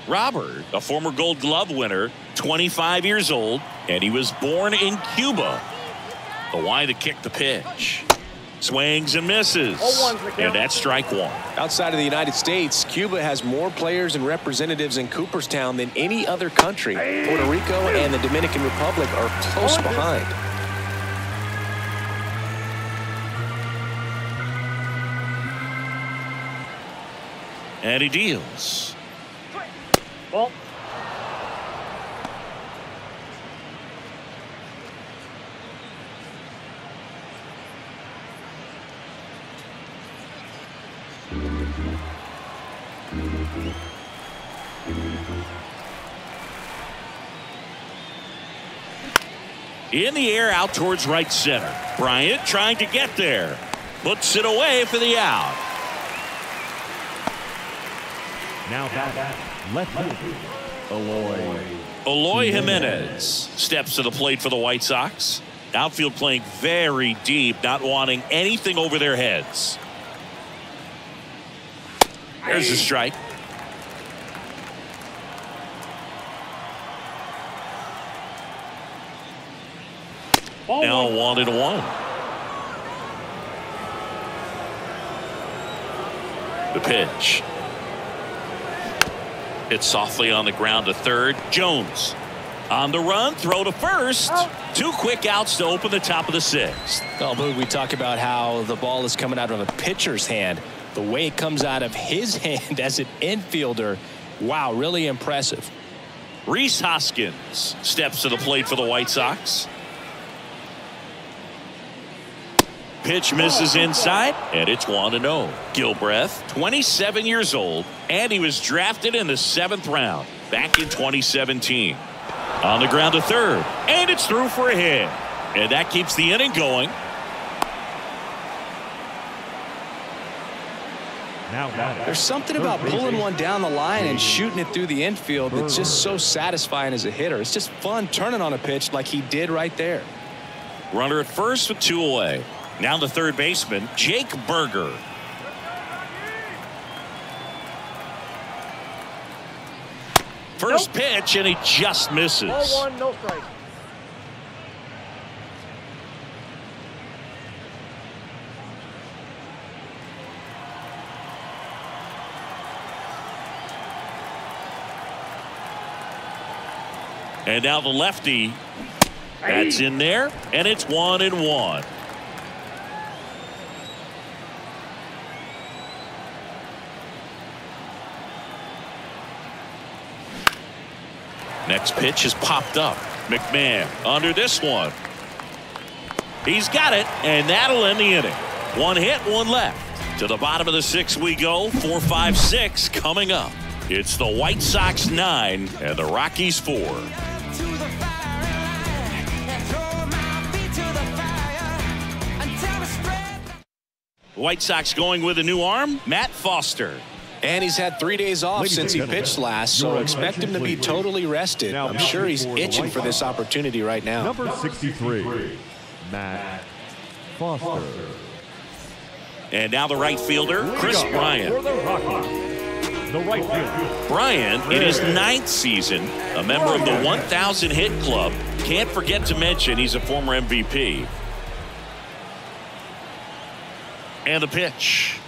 Robert, a former Gold Glove winner, 25 years old, and he was born in Cuba. The Y to kick the pitch. Swings and misses. And that's strike one. Outside of the United States, Cuba has more players and representatives in Cooperstown than any other country. Puerto Rico and the Dominican Republic are close behind. And he deals. Ball. In the air out towards right center. Bryant trying to get there. Puts it away for the out. Now back, left field, Eloy Jimenez steps to the plate for the White Sox. Outfield playing very deep, not wanting anything over their heads. There's a strike. Now 1-1. The pitch. Hits softly on the ground to third. Jones on the run, throw to first. Two quick outs to open the top of the sixth. Oh, Boog, we talk about how the ball is coming out of a pitcher's hand. The way it comes out of his hand as an infielder, wow, really impressive. Rhys Hoskins steps to the plate for the White Sox. Pitch misses inside, and it's 1-0. Gilbreth, 27 years old, and he was drafted in the 7th round back in 2017. On the ground to third, and it's through for a hit. And that keeps the inning going. There's something about pulling one down the line and shooting it through the infield that's just so satisfying as a hitter. It's just fun turning on a pitch like he did right there. Runner at first with 2 away. Now the third baseman, Jake Berger. First pitch, and he just misses. Ball 1, no strike. And now the lefty. That's in there, and it's 1-1. Next pitch is popped up. McMahon under this one. He's got it, and that'll end the inning. 1 hit, 1 left. To the bottom of the 6th we go. 4, 5, 6 coming up. It's the White Sox 9 and the Rockies 4. White Sox going with a new arm, Matt Foster. And he's had 3 days off since he pitched last, so expect him to be totally rested. I'm sure he's itching for this opportunity right now. Number 63, Matt Foster. And now the right fielder, Chris Bryant. For the Rockies, the right fielder. Bryant, in his 9th season, a member of the 1,000 hit club. Can't forget to mention he's a former MVP. And the pitch.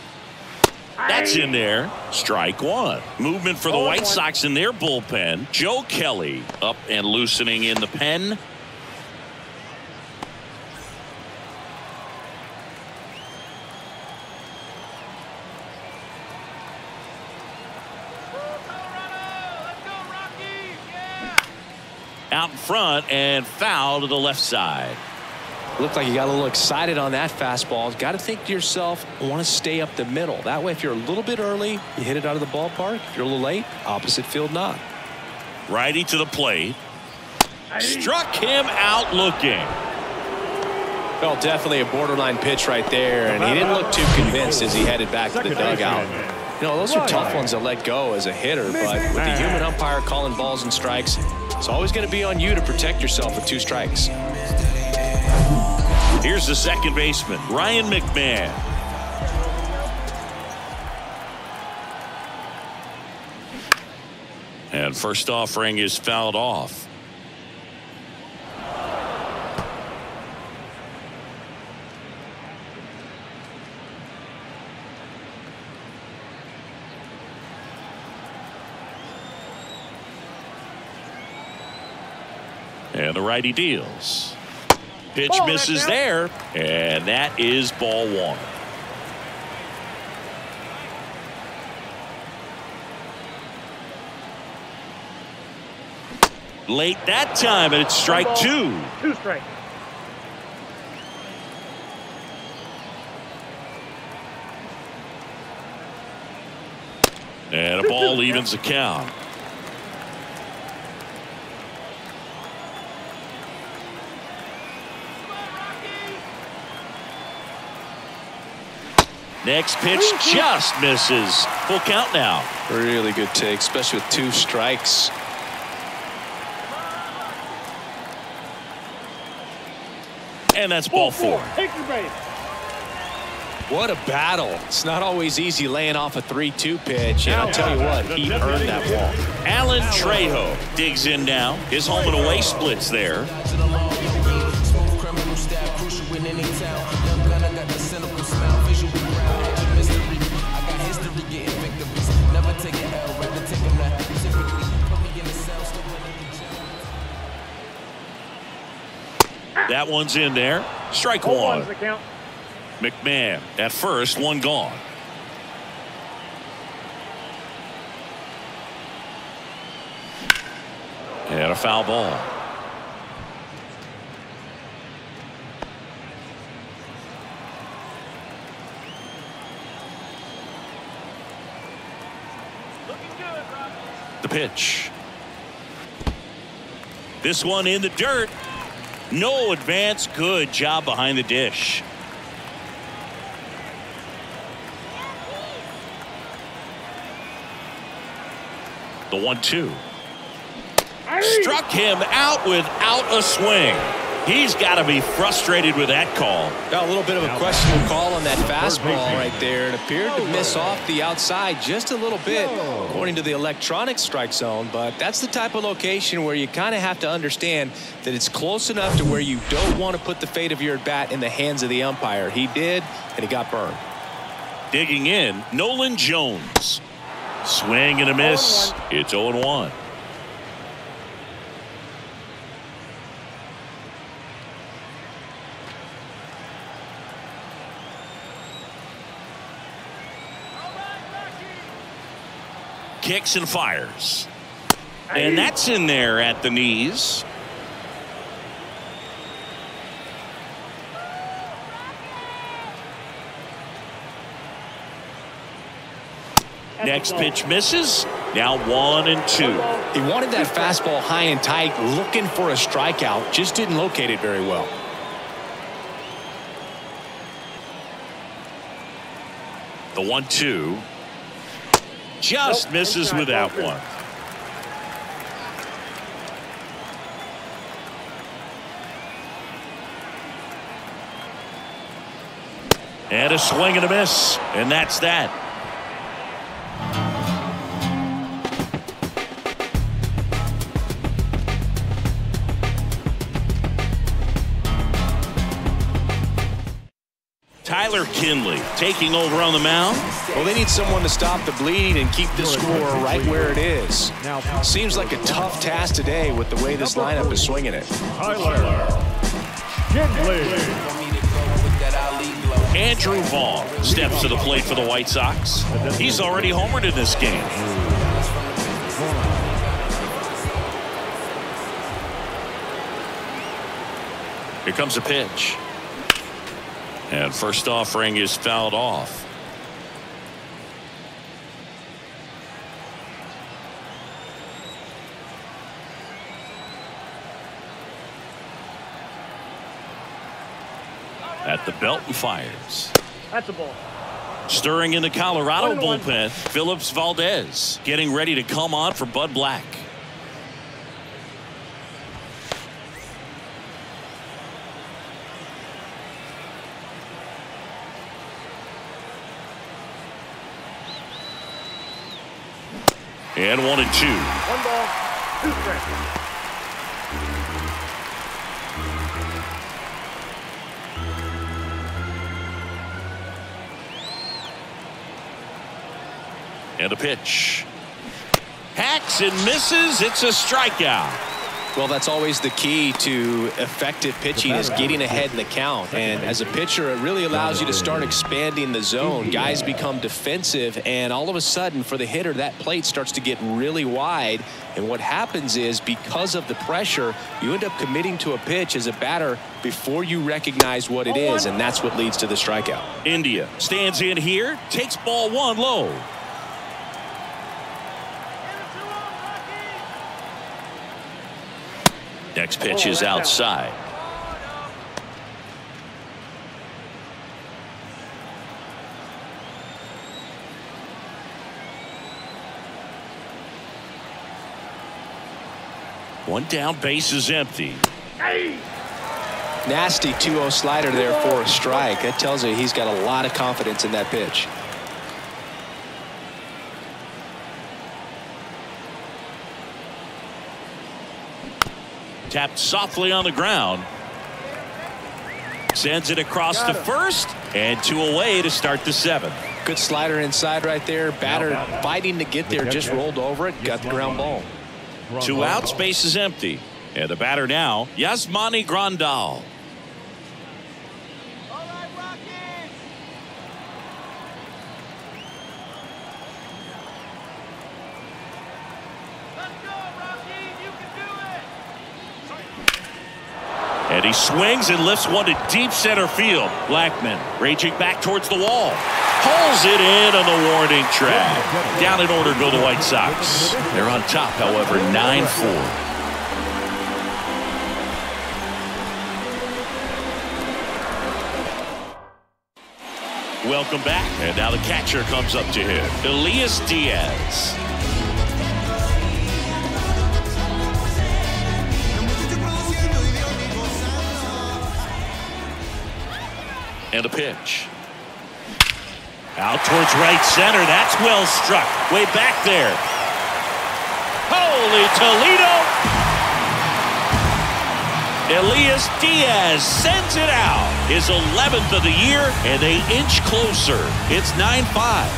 That's in there. Strike 1. Movement for the White Sox in their bullpen. Joe Kelly up and loosening in the pen. Out in front and foul to the left side. Looked like you got a little excited on that fastball. Got to think to yourself, I want to stay up the middle. That way, if you're a little bit early, you hit it out of the ballpark. If you're a little late, opposite field not. Righty to the plate. Struck him out looking. Well, definitely a borderline pitch right there, and he didn't look too convinced as he headed back to the dugout. You know, those are tough ones to let go as a hitter, but with the human umpire calling balls and strikes, it's always going to be on you to protect yourself with 2 strikes. Here's the second baseman, Ryan McMahon. And first offering is fouled off. And the righty deals. Pitch misses there, and that is ball 1. Late that time, and it's strike 2. 2 strikes. And a ball evens the count. Next pitch just misses. Full count now. Really good take, especially with 2 strikes. And that's ball 4. Take your base. What a battle. It's not always easy laying off a 3-2 pitch, and I'll tell you what, he earned that ball. Alan Trejo digs in now. His home and away splits there. That one's in there. Strike 1. McMahon at first, 1 gone. And a foul ball. The pitch. This one in the dirt. No advance. Good job behind the dish. The 1-2. Struck him out without a swing. He's got to be frustrated with that call. Got a little bit of a questionable call on that fastball right there. It appeared to miss off the outside just a little bit, according to the electronic strike zone. But that's the type of location where you kind of have to understand that it's close enough to where you don't want to put the fate of your at-bat in the hands of the umpire. He did, and he got burned. Digging in, Nolan Jones. Swing and a miss. It's 0-1. Kicks and fires. And that's in there at the knees. Next pitch misses. Now 1-2. He wanted that fastball high and tight, looking for a strikeout. Just didn't locate it very well. The 1-2. Just misses with that one. And a swing and a miss. And that's that. Tyler Kinley taking over on the mound. Well, they need someone to stop the bleed and keep the score right where it is. Seems like a tough task today with the way this lineup is swinging it. Tyler Kinley. Andrew Vaughn steps to the plate for the White Sox. He's already homered in this game. Here comes a pitch. And first offering is fouled off. At the belt and fires. That's a ball. Stirring in the Colorado bullpen, Phillips Valdez getting ready to come on for Bud Black. And 1-2. 1 ball, 2 strikes. And a pitch. Hacks and misses. It's a strikeout. Well, that's always the key to effective pitching, is getting ahead in the count. And as a pitcher, it really allows you to start expanding the zone. Guys become defensive, and all of a sudden, for the hitter, that plate starts to get really wide. And what happens is, because of the pressure, you end up committing to a pitch as a batter before you recognize what it is, and that's what leads to the strikeout. India stands in here, takes ball 1 low. Next pitch is outside. One down, base is empty. Nasty 2-0 slider there for a strike. That tells you he's got a lot of confidence in that pitch. Tapped softly on the ground. Sends it across to first, and 2 away to start the 7th. Good slider inside right there. Batter fighting to get there, just rolled over it, got the ground ball. 2 outs, base is empty. And the batter now, Yasmani Grandal. And he swings and lifts one to deep center field. Blackman raging back towards the wall. Pulls it in on the warning track. Down in order go the White Sox. They're on top, however, 9-4. Welcome back. And now the catcher comes up to him. Elias Diaz. And a pitch. Out towards right center. That's well struck. Way back there. Holy Toledo. Elias Diaz sends it out. His 11th of the year, and they inch closer. It's 9-5.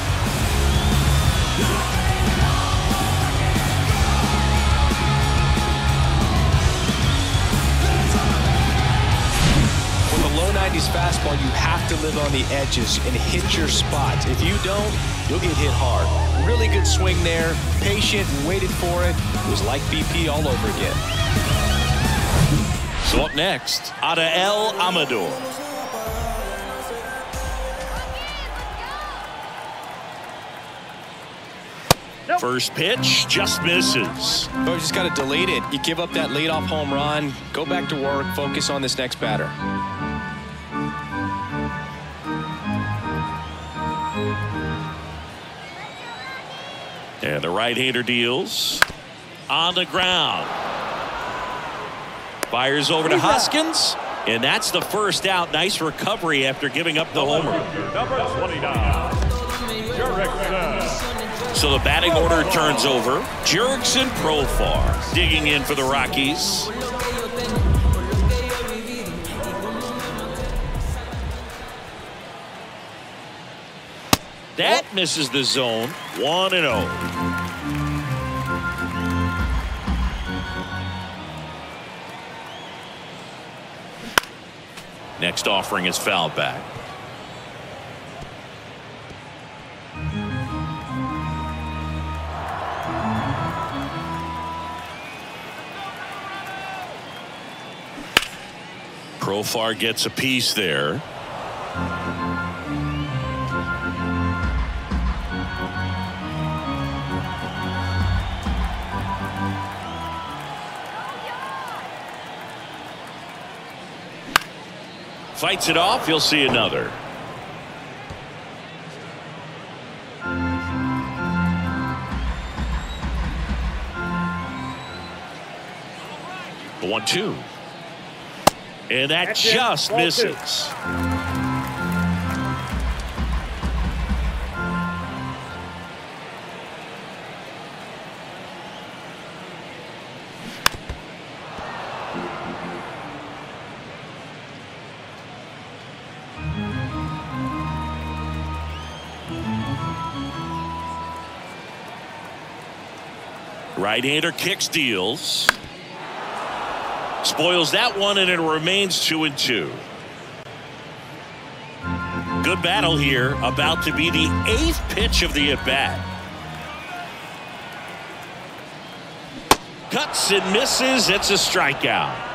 Low 90s fastball, you have to live on the edges and hit your spots. If you don't, you'll get hit hard. Really good swing there, patient, waited for it. It was like BP all over again. So up next, Adael Amador. First pitch just misses. But you just got to delete it. You give up that leadoff home run, go back to work, focus on this next batter. And the right-hander deals on the ground. Fires over to Hoskins, and that's the first out. Nice recovery after giving up the homer. Number 29, Jerickson. So the batting order turns over. Jerickson Profar digging in for the Rockies. That misses the zone. 1-0. Next offering is fouled back. Profar gets a piece there. Fights it off. He'll see another. The 1-2. And that just misses. Right-hander kicks, deals. Spoils that one, and it remains 2-2. Good battle here. About to be the 8th pitch of the at-bat. Cuts and misses. It's a strikeout.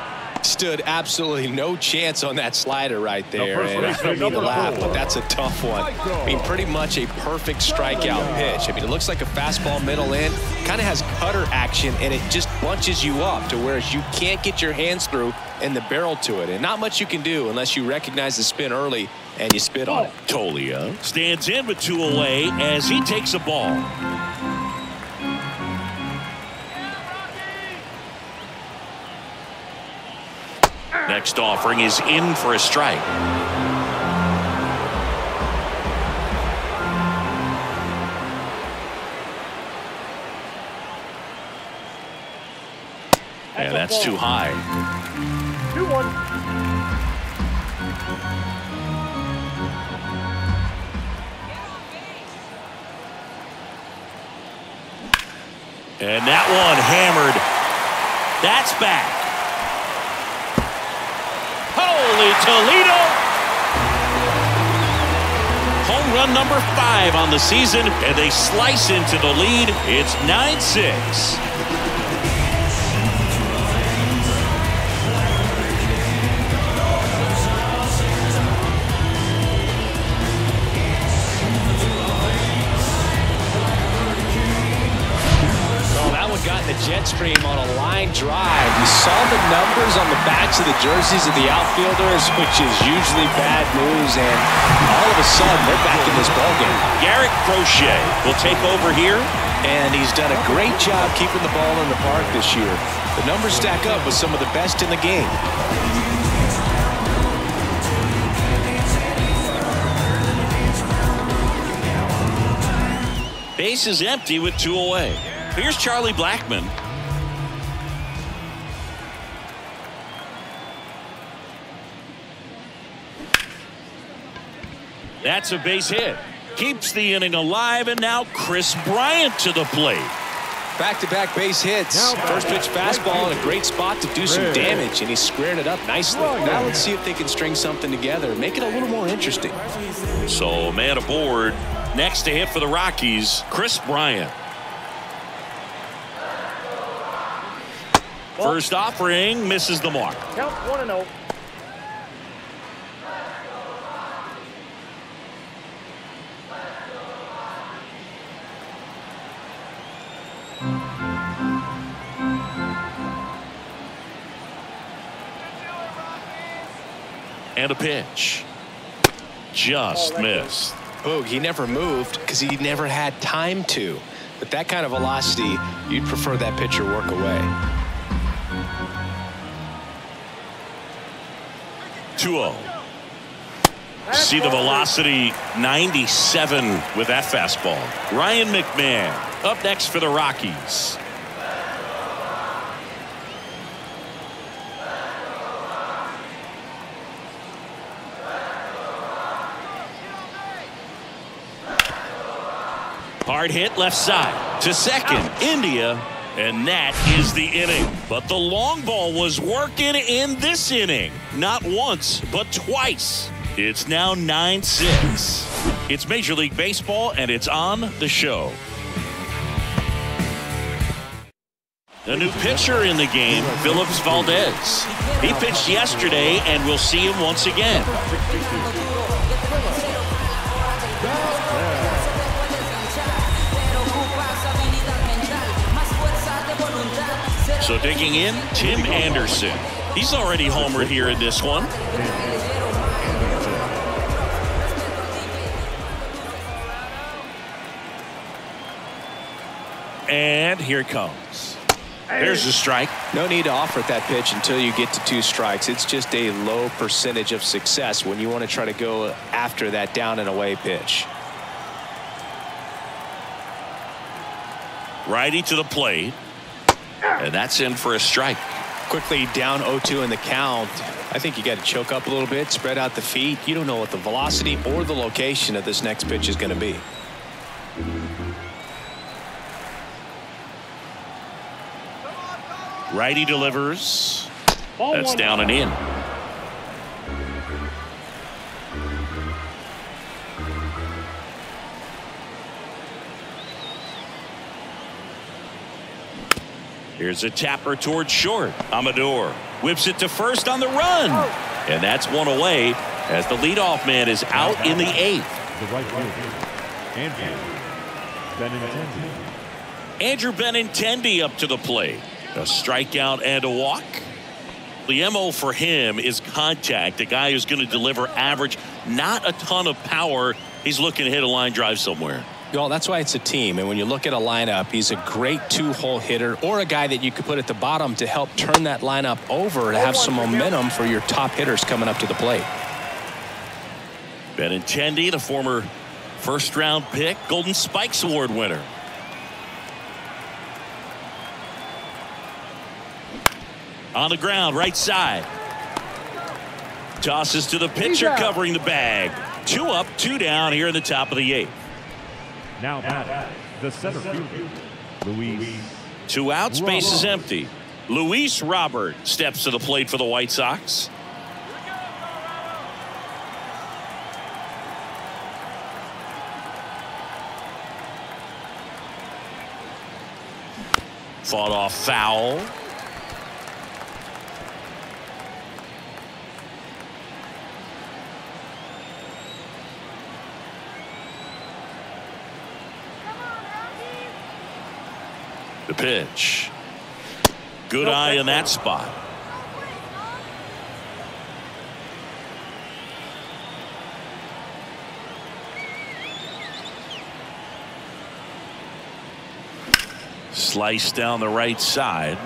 Stood absolutely no chance on that slider right there. And I don't mean to laugh, but that's a tough one. I mean, pretty much a perfect strikeout pitch. I mean, it looks like a fastball middle in. Kind of has cutter action, and it just bunches you up to where you can't get your hands through and the barrel to it. And not much you can do unless you recognize the spin early and you spit on it. Tolia stands in with 2 away as he takes a ball. Next offering is in for a strike. And that's too high. 2-1. And that one hammered. That's back. Holy Toledo! Home run number 5 on the season, and they slice into the lead. It's 9-6. The jet stream on a line drive. You saw the numbers on the backs of the jerseys of the outfielders, which is usually bad news, and all of a sudden they're back in this ballgame. Garrett Crochet will take over here, and he's done a great job keeping the ball in the park this year. The numbers stack up with some of the best in the game. Base is empty with 2 away. Here's Charlie Blackmon. That's a base hit. Keeps the inning alive, and now Chris Bryant to the plate. Back-to-back base hits. First pitch fastball in a great spot to do some damage, and he squared it up nicely. Now let's see if they can string something together, make it a little more interesting. So man aboard. Next to hit for the Rockies, Chris Bryant. First offering misses the mark. Count 1-0. And a pitch. Just missed. Boog, he never moved because he never had time to. With that kind of velocity, you'd prefer that pitcher work away. 2-0. See the velocity, 97 with that fastball. Ryan McMahon up next for the Rockies. Hard hit left side to second. India. And that is the inning. But the long ball was working in this inning. Not once, but twice. It's now 9-6. It's Major League Baseball, and it's on the show. A new pitcher in the game, Phillips Valdez. He pitched yesterday, and we'll see him once again. So digging in, Tim Anderson. He's already homered here in this one. And here it comes. There's a strike. No need to offer that pitch until you get to 2 strikes. It's just a low percentage of success when you want to try to go after that down and away pitch. Righty to the plate. And that's in for a strike. Quickly down 0-2 in the count. I think you got to choke up a little bit, spread out the feet. You don't know what the velocity or the location of this next pitch is going to be. Righty delivers. That's down and in. Here's a tapper towards short. Amador whips it to first on the run. And that's one away as the leadoff man is out in the 8th. The right fielder, Andrew Benintendi up to the plate. A strikeout and a walk. The MO for him is contact. A guy who's going to deliver average, not a ton of power. He's looking to hit a line drive somewhere. Well, that's why it's a team. And when you look at a lineup, he's a great 2-hole hitter or a guy that you could put at the bottom to help turn that lineup over to have some momentum for your top hitters coming up to the plate. Benintendi, the former first-round pick, Golden Spikes Award winner. On the ground, right side. Tosses to the pitcher, covering the bag. 2 up, 2 down here in the top of the 8th. Now batting, the center fielder, Luis. 2 outs, base is empty. Luis Robert steps to the plate for the White Sox. Fought off foul. The pitch. Good eye in that spot. Slice down the right side.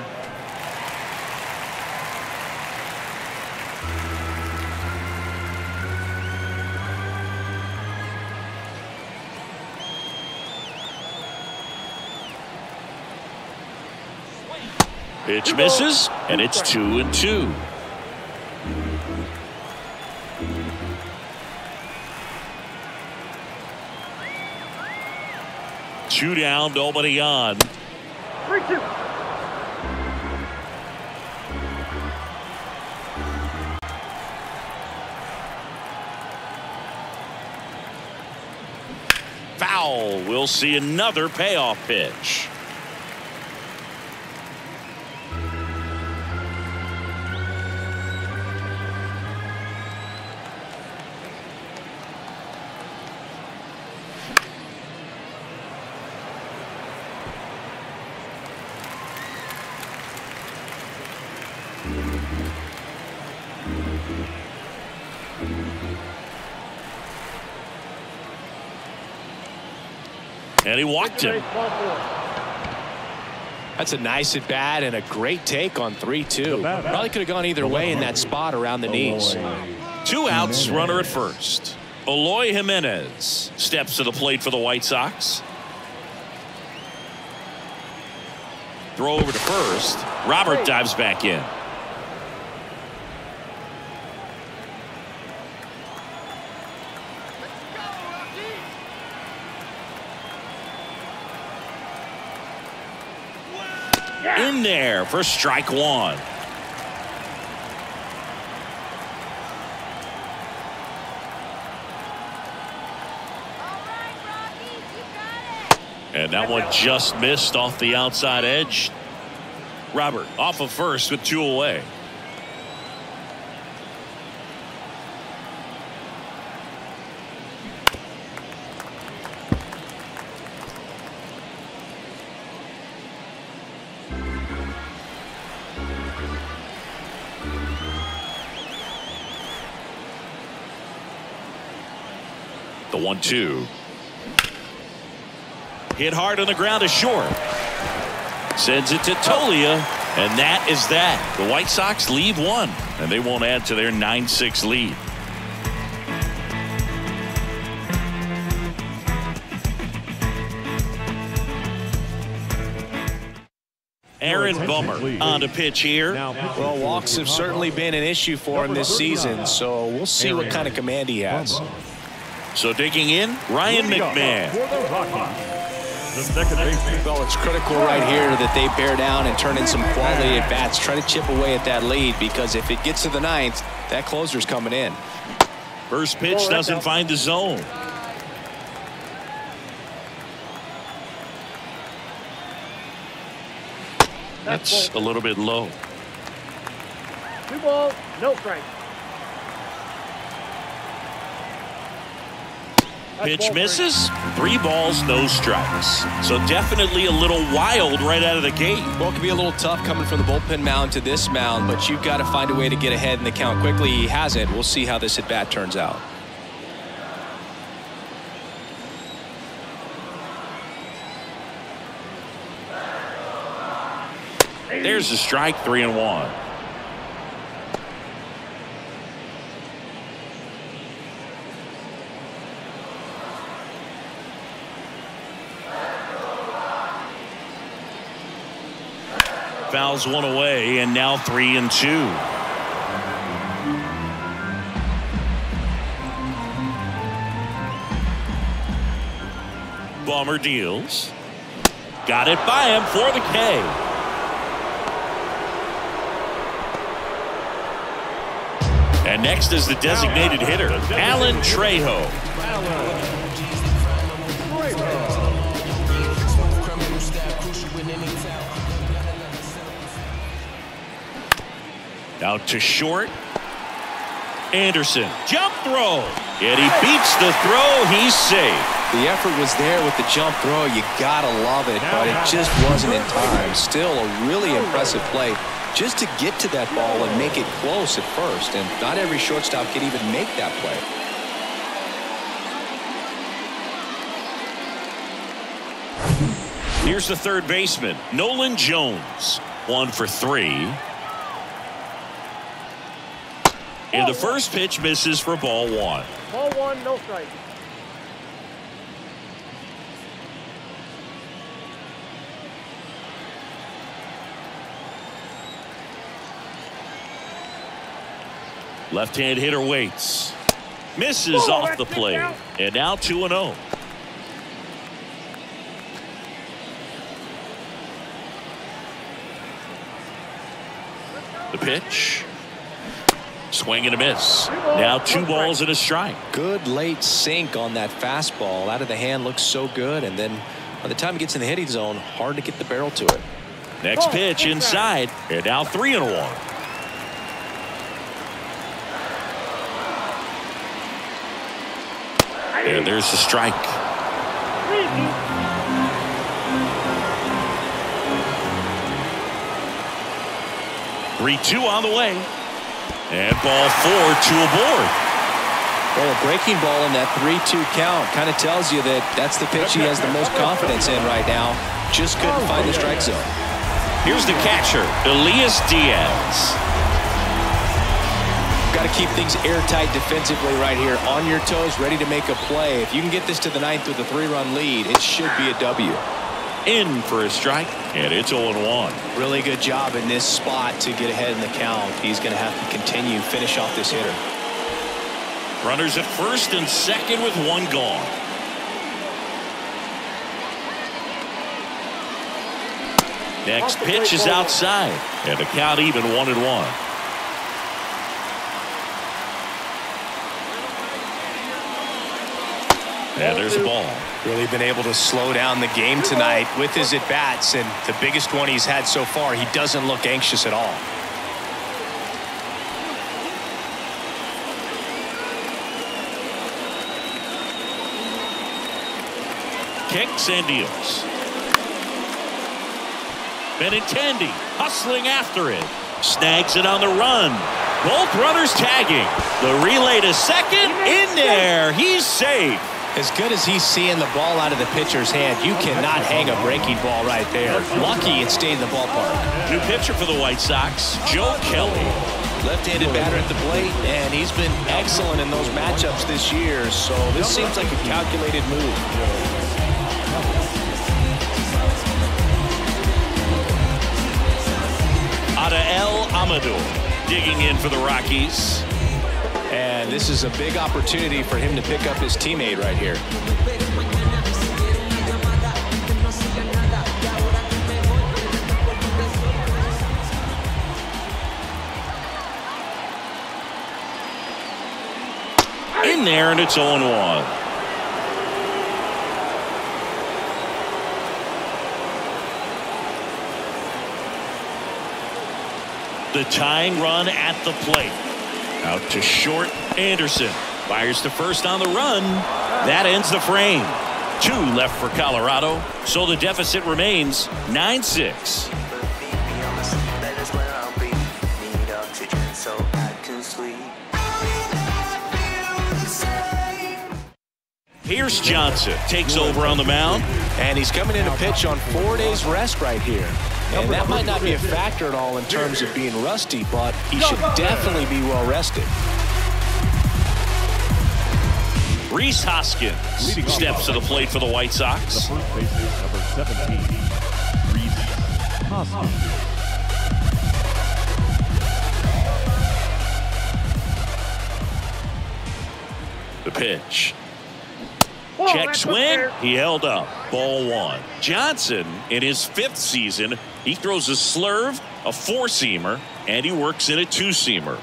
Pitch misses, and it's 2-2. Two down, nobody on. 3-2. Foul. We'll see another payoff pitch. And he walked him. That's a nice at bat and a great take on 3-2. Probably could have gone either way in that spot around the knees. 2 outs, runner at first. Eloy Jimenez steps to the plate for the White Sox. Throw over to first. Robert dives back in. In there for strike 1. And that one just missed off the outside edge. Robert off of first with 2 away. The 1-2. Hit hard on the ground to short. Sends it to Tolia, and that is that. The White Sox leave one, and they won't add to their 9-6 lead. Aaron Bummer on to pitch here. Well, walks have certainly been an issue for him this season, so we'll see what kind of command he has. So digging in, Ryan McMahon. Well, it's critical right here that they bear down and turn in some quality at bats. Try to chip away at that lead, because if it gets to the 9th, that closer's coming in. First pitch doesn't find the zone. That's a little bit low. 2 balls, no strike. Pitch misses. 3 balls, no strikes. So definitely a little wild right out of the gate. Well, it can be a little tough coming from the bullpen mound to this mound, but you've got to find a way to get ahead in the count quickly. He hasn't. We'll see how this at bat turns out. There's a strike, 3-1. Fouls one away, and now 3-2. Bummer deals. Got it by him for the K. And next is the designated hitter, Alan Trejo. Out to short. Anderson, jump throw. And he beats the throw. He's safe. The effort was there with the jump throw. You gotta love it, but it just wasn't in time. Still a really impressive play just to get to that ball and make it close at first. And not every shortstop can even make that play. Here's the third baseman, Nolan Jones. 1 for 3. And the first pitch misses for ball 1. Ball 1, no strike. Left-hand hitter waits. Misses off the plate. And now 2-0. The pitch. Swing and a miss. Now 2 balls and a strike. Good late sink on that fastball. Out of the hand, looks so good. And then by the time it gets in the hitting zone, hard to get the barrel to it. Next pitch inside. And now 3-1. And there's the strike. 3-2 on the way. And ball 4, 2 aboard. Well, a breaking ball in that 3-2 count kind of tells you that that's the pitch he has the most confidence in right now. Just couldn't find the strike zone. Here's the catcher, Elias Diaz. Got to keep things airtight defensively right here. On your toes, ready to make a play. If you can get this to the 9th with a 3-run lead, it should be a W. In for a strike, and it's 0-1. Really good job in this spot to get ahead in the count. He's going to have to continue, finish off this hitter. Runners at first and second with 1 gone. Next pitch is outside, and the count even 1-1. And there's a ball. Really been able to slow down the game tonight with his at-bats, and the biggest one he's had so far, he doesn't look anxious at all. Kicks and deals. Benintendi hustling after it. Snags it on the run. Both runners tagging. The relay to second. In there. He's safe. As good as he's seeing the ball out of the pitcher's hand, you cannot hang a breaking ball right there. Lucky it stayed in the ballpark. New pitcher for the White Sox, Joe Kelly. Left-handed batter at the plate, and he's been excellent in those matchups this year, so this seems like a calculated move. Adael Amador digging in for the Rockies. And this is a big opportunity for him to pick up his teammate right here. In there, and it's 0-1. The tying run at the plate. Out to short, Anderson. Fires to first on the run. That ends the frame. 2 left for Colorado, so the deficit remains 9-6. Pierce Johnson takes over on the mound. And he's coming in to pitch on 4 days rest right here. And that might not be a factor at all in terms of being rusty, but he should definitely be well rested. Rhys Hoskins steps to the plate for the White Sox. The first baseman, number 17, Rhys Hoskins. The pitch. Check swing. He held up. Ball 1. Johnson, in his 5th season, he throws a slurve, a 4-seamer, and he works in a 2-seamer.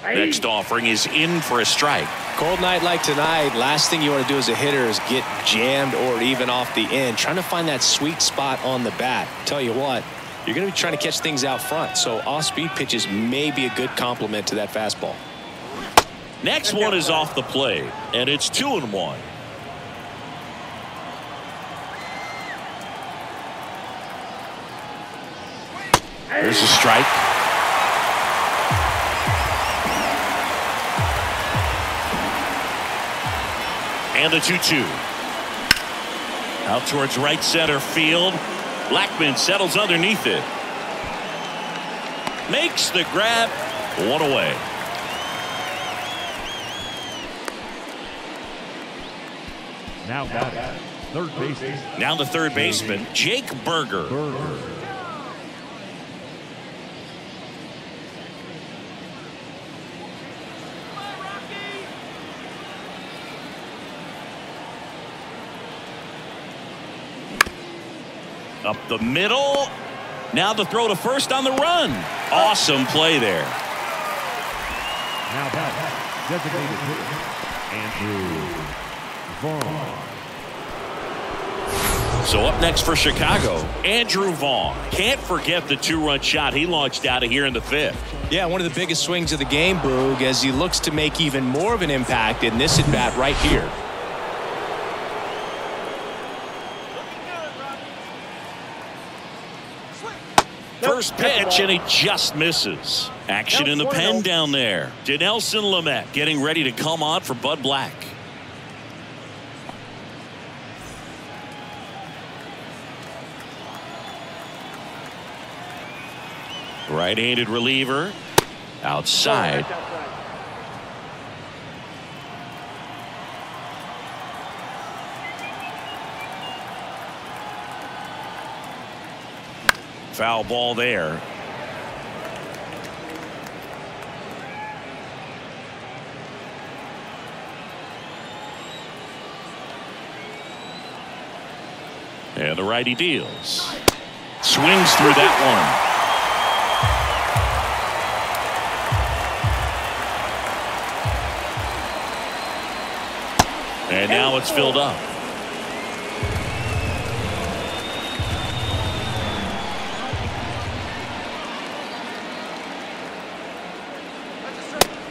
Next offering is in for a strike. Cold night like tonight, last thing you want to do as a hitter is get jammed or even off the end. Trying to find that sweet spot on the bat. Tell you what, you're going to be trying to catch things out front, so off-speed pitches may be a good complement to that fastball. Next one is off the plate, and it's 2-1. There's a strike. And the 2-2. Out towards right center field. Blackman settles underneath it. Makes the grab. 1 away. Now batting, third baseman. Now the third baseman, Jake Berger. Up the middle. Now the throw to first on the run. Awesome play there. Now batting, designated hitter, Andrew Vaughn. So up next for Chicago, Andrew Vaughn. Can't forget the 2-run shot he launched out of here in the 5th. Yeah, one of the biggest swings of the game, Boog, as he looks to make even more of an impact in this at-bat right here. First pitch, and he just misses. Action in the pen down there. Dinelson Lamet getting ready to come on for Bud Black. Right-handed reliever. Outside. Foul ball there. And the righty deals. Swings through that one. And now it's filled up.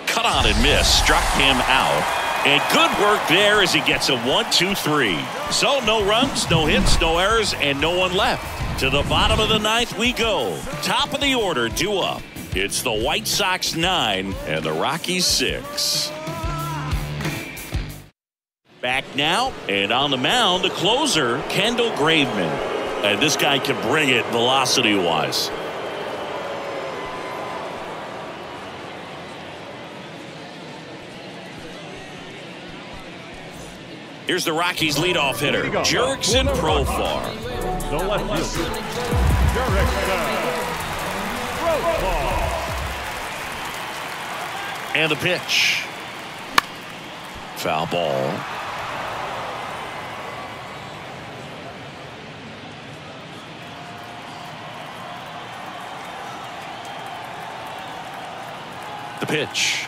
Cut on and miss. Struck him out. And good work there as he gets a 1-2-3. So no runs, no hits, no errors, and no one left. To the bottom of the 9th we go. Top of the order, due up. It's the White Sox 9 and the Rockies 6. Back now, and on the mound, the closer, Kendall Graveman. And this guy can bring it velocity-wise. Here's the Rockies' leadoff hitter, Jurickson Profar. The left fielder, Jurickson Profar. And the pitch. Foul ball. The pitch.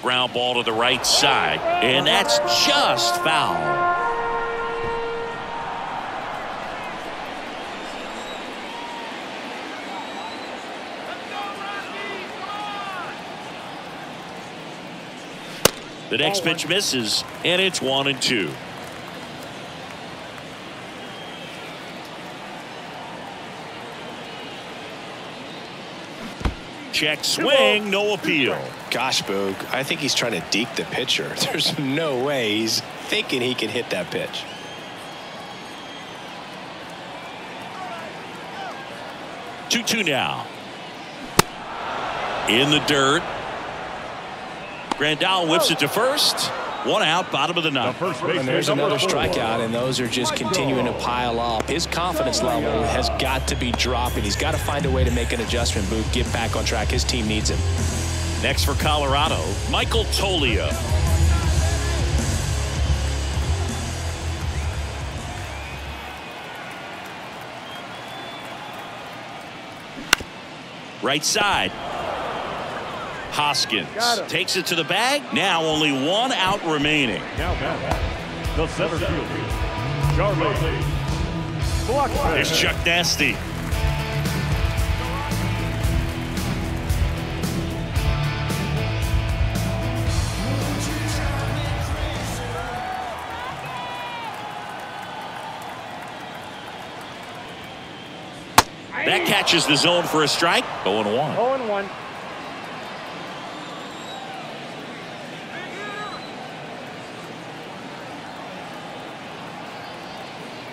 Ground ball to the right side, and that's just foul. The next pitch misses, and it's 1-2. Check swing, no appeal. Gosh, Boog, I think he's trying to deke the pitcher. There's no way he's thinking he can hit that pitch. Two now. In the dirt. Grandal whips it to first. One out, bottom of the ninth. And there's another strikeout, and those are just continuing to pile up. His confidence level has got to be dropping. He's got to find a way to make an adjustment, Boog, get back on track. His team needs him. Next for Colorado, Michael Toglia. Right side. Hoskins takes it to the bag. Now only one out remaining. Now back, the center fielder, Charlie. There's Chuck Nasty. That catches the zone for a strike. 0-1. 0-1.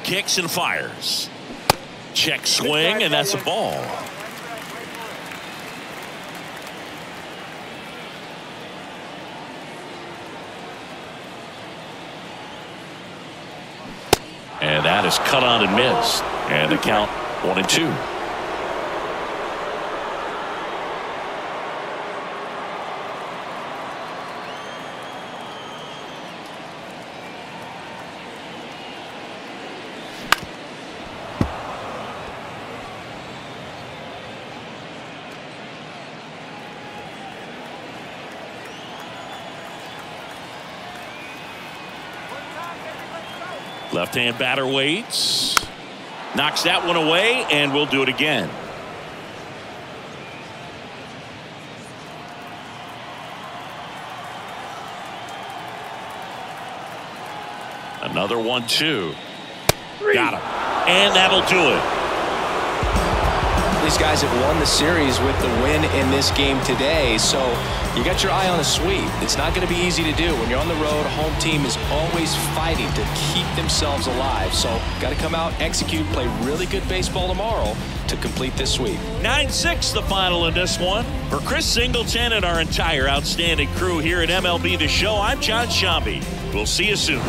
Kicks and fires. Check swing, and that's a ball. And that is cut on and missed. And the count 1-2. Left-hand batter waits. Knocks that one away, and we'll do it again. Another 1-2. Got him. And that'll do it. These guys have won the series with the win in this game today, so you got your eye on a sweep. It's not going to be easy to do. When you're on the road, home team is always fighting to keep themselves alive. So got to come out, execute, play really good baseball tomorrow to complete this sweep. 9-6 the final in this one. For Chris Singleton and our entire outstanding crew here at MLB The Show, I'm John Shambi. We'll see you soon.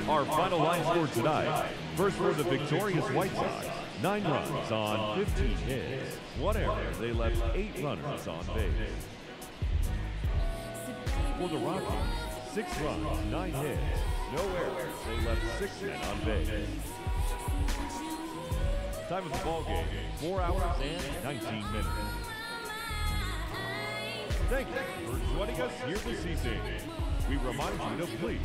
Our final line score tonight. First for the victorious White Sox, 9 runs on 15 hits. 1 error. They left 8 runners on base. For the Rockies, 6 runs, 9 hits. No errors. They left 6 men on base. Time of the ball game, 4 hours and 19 minutes. Thank you for joining us here this evening. We remind you to please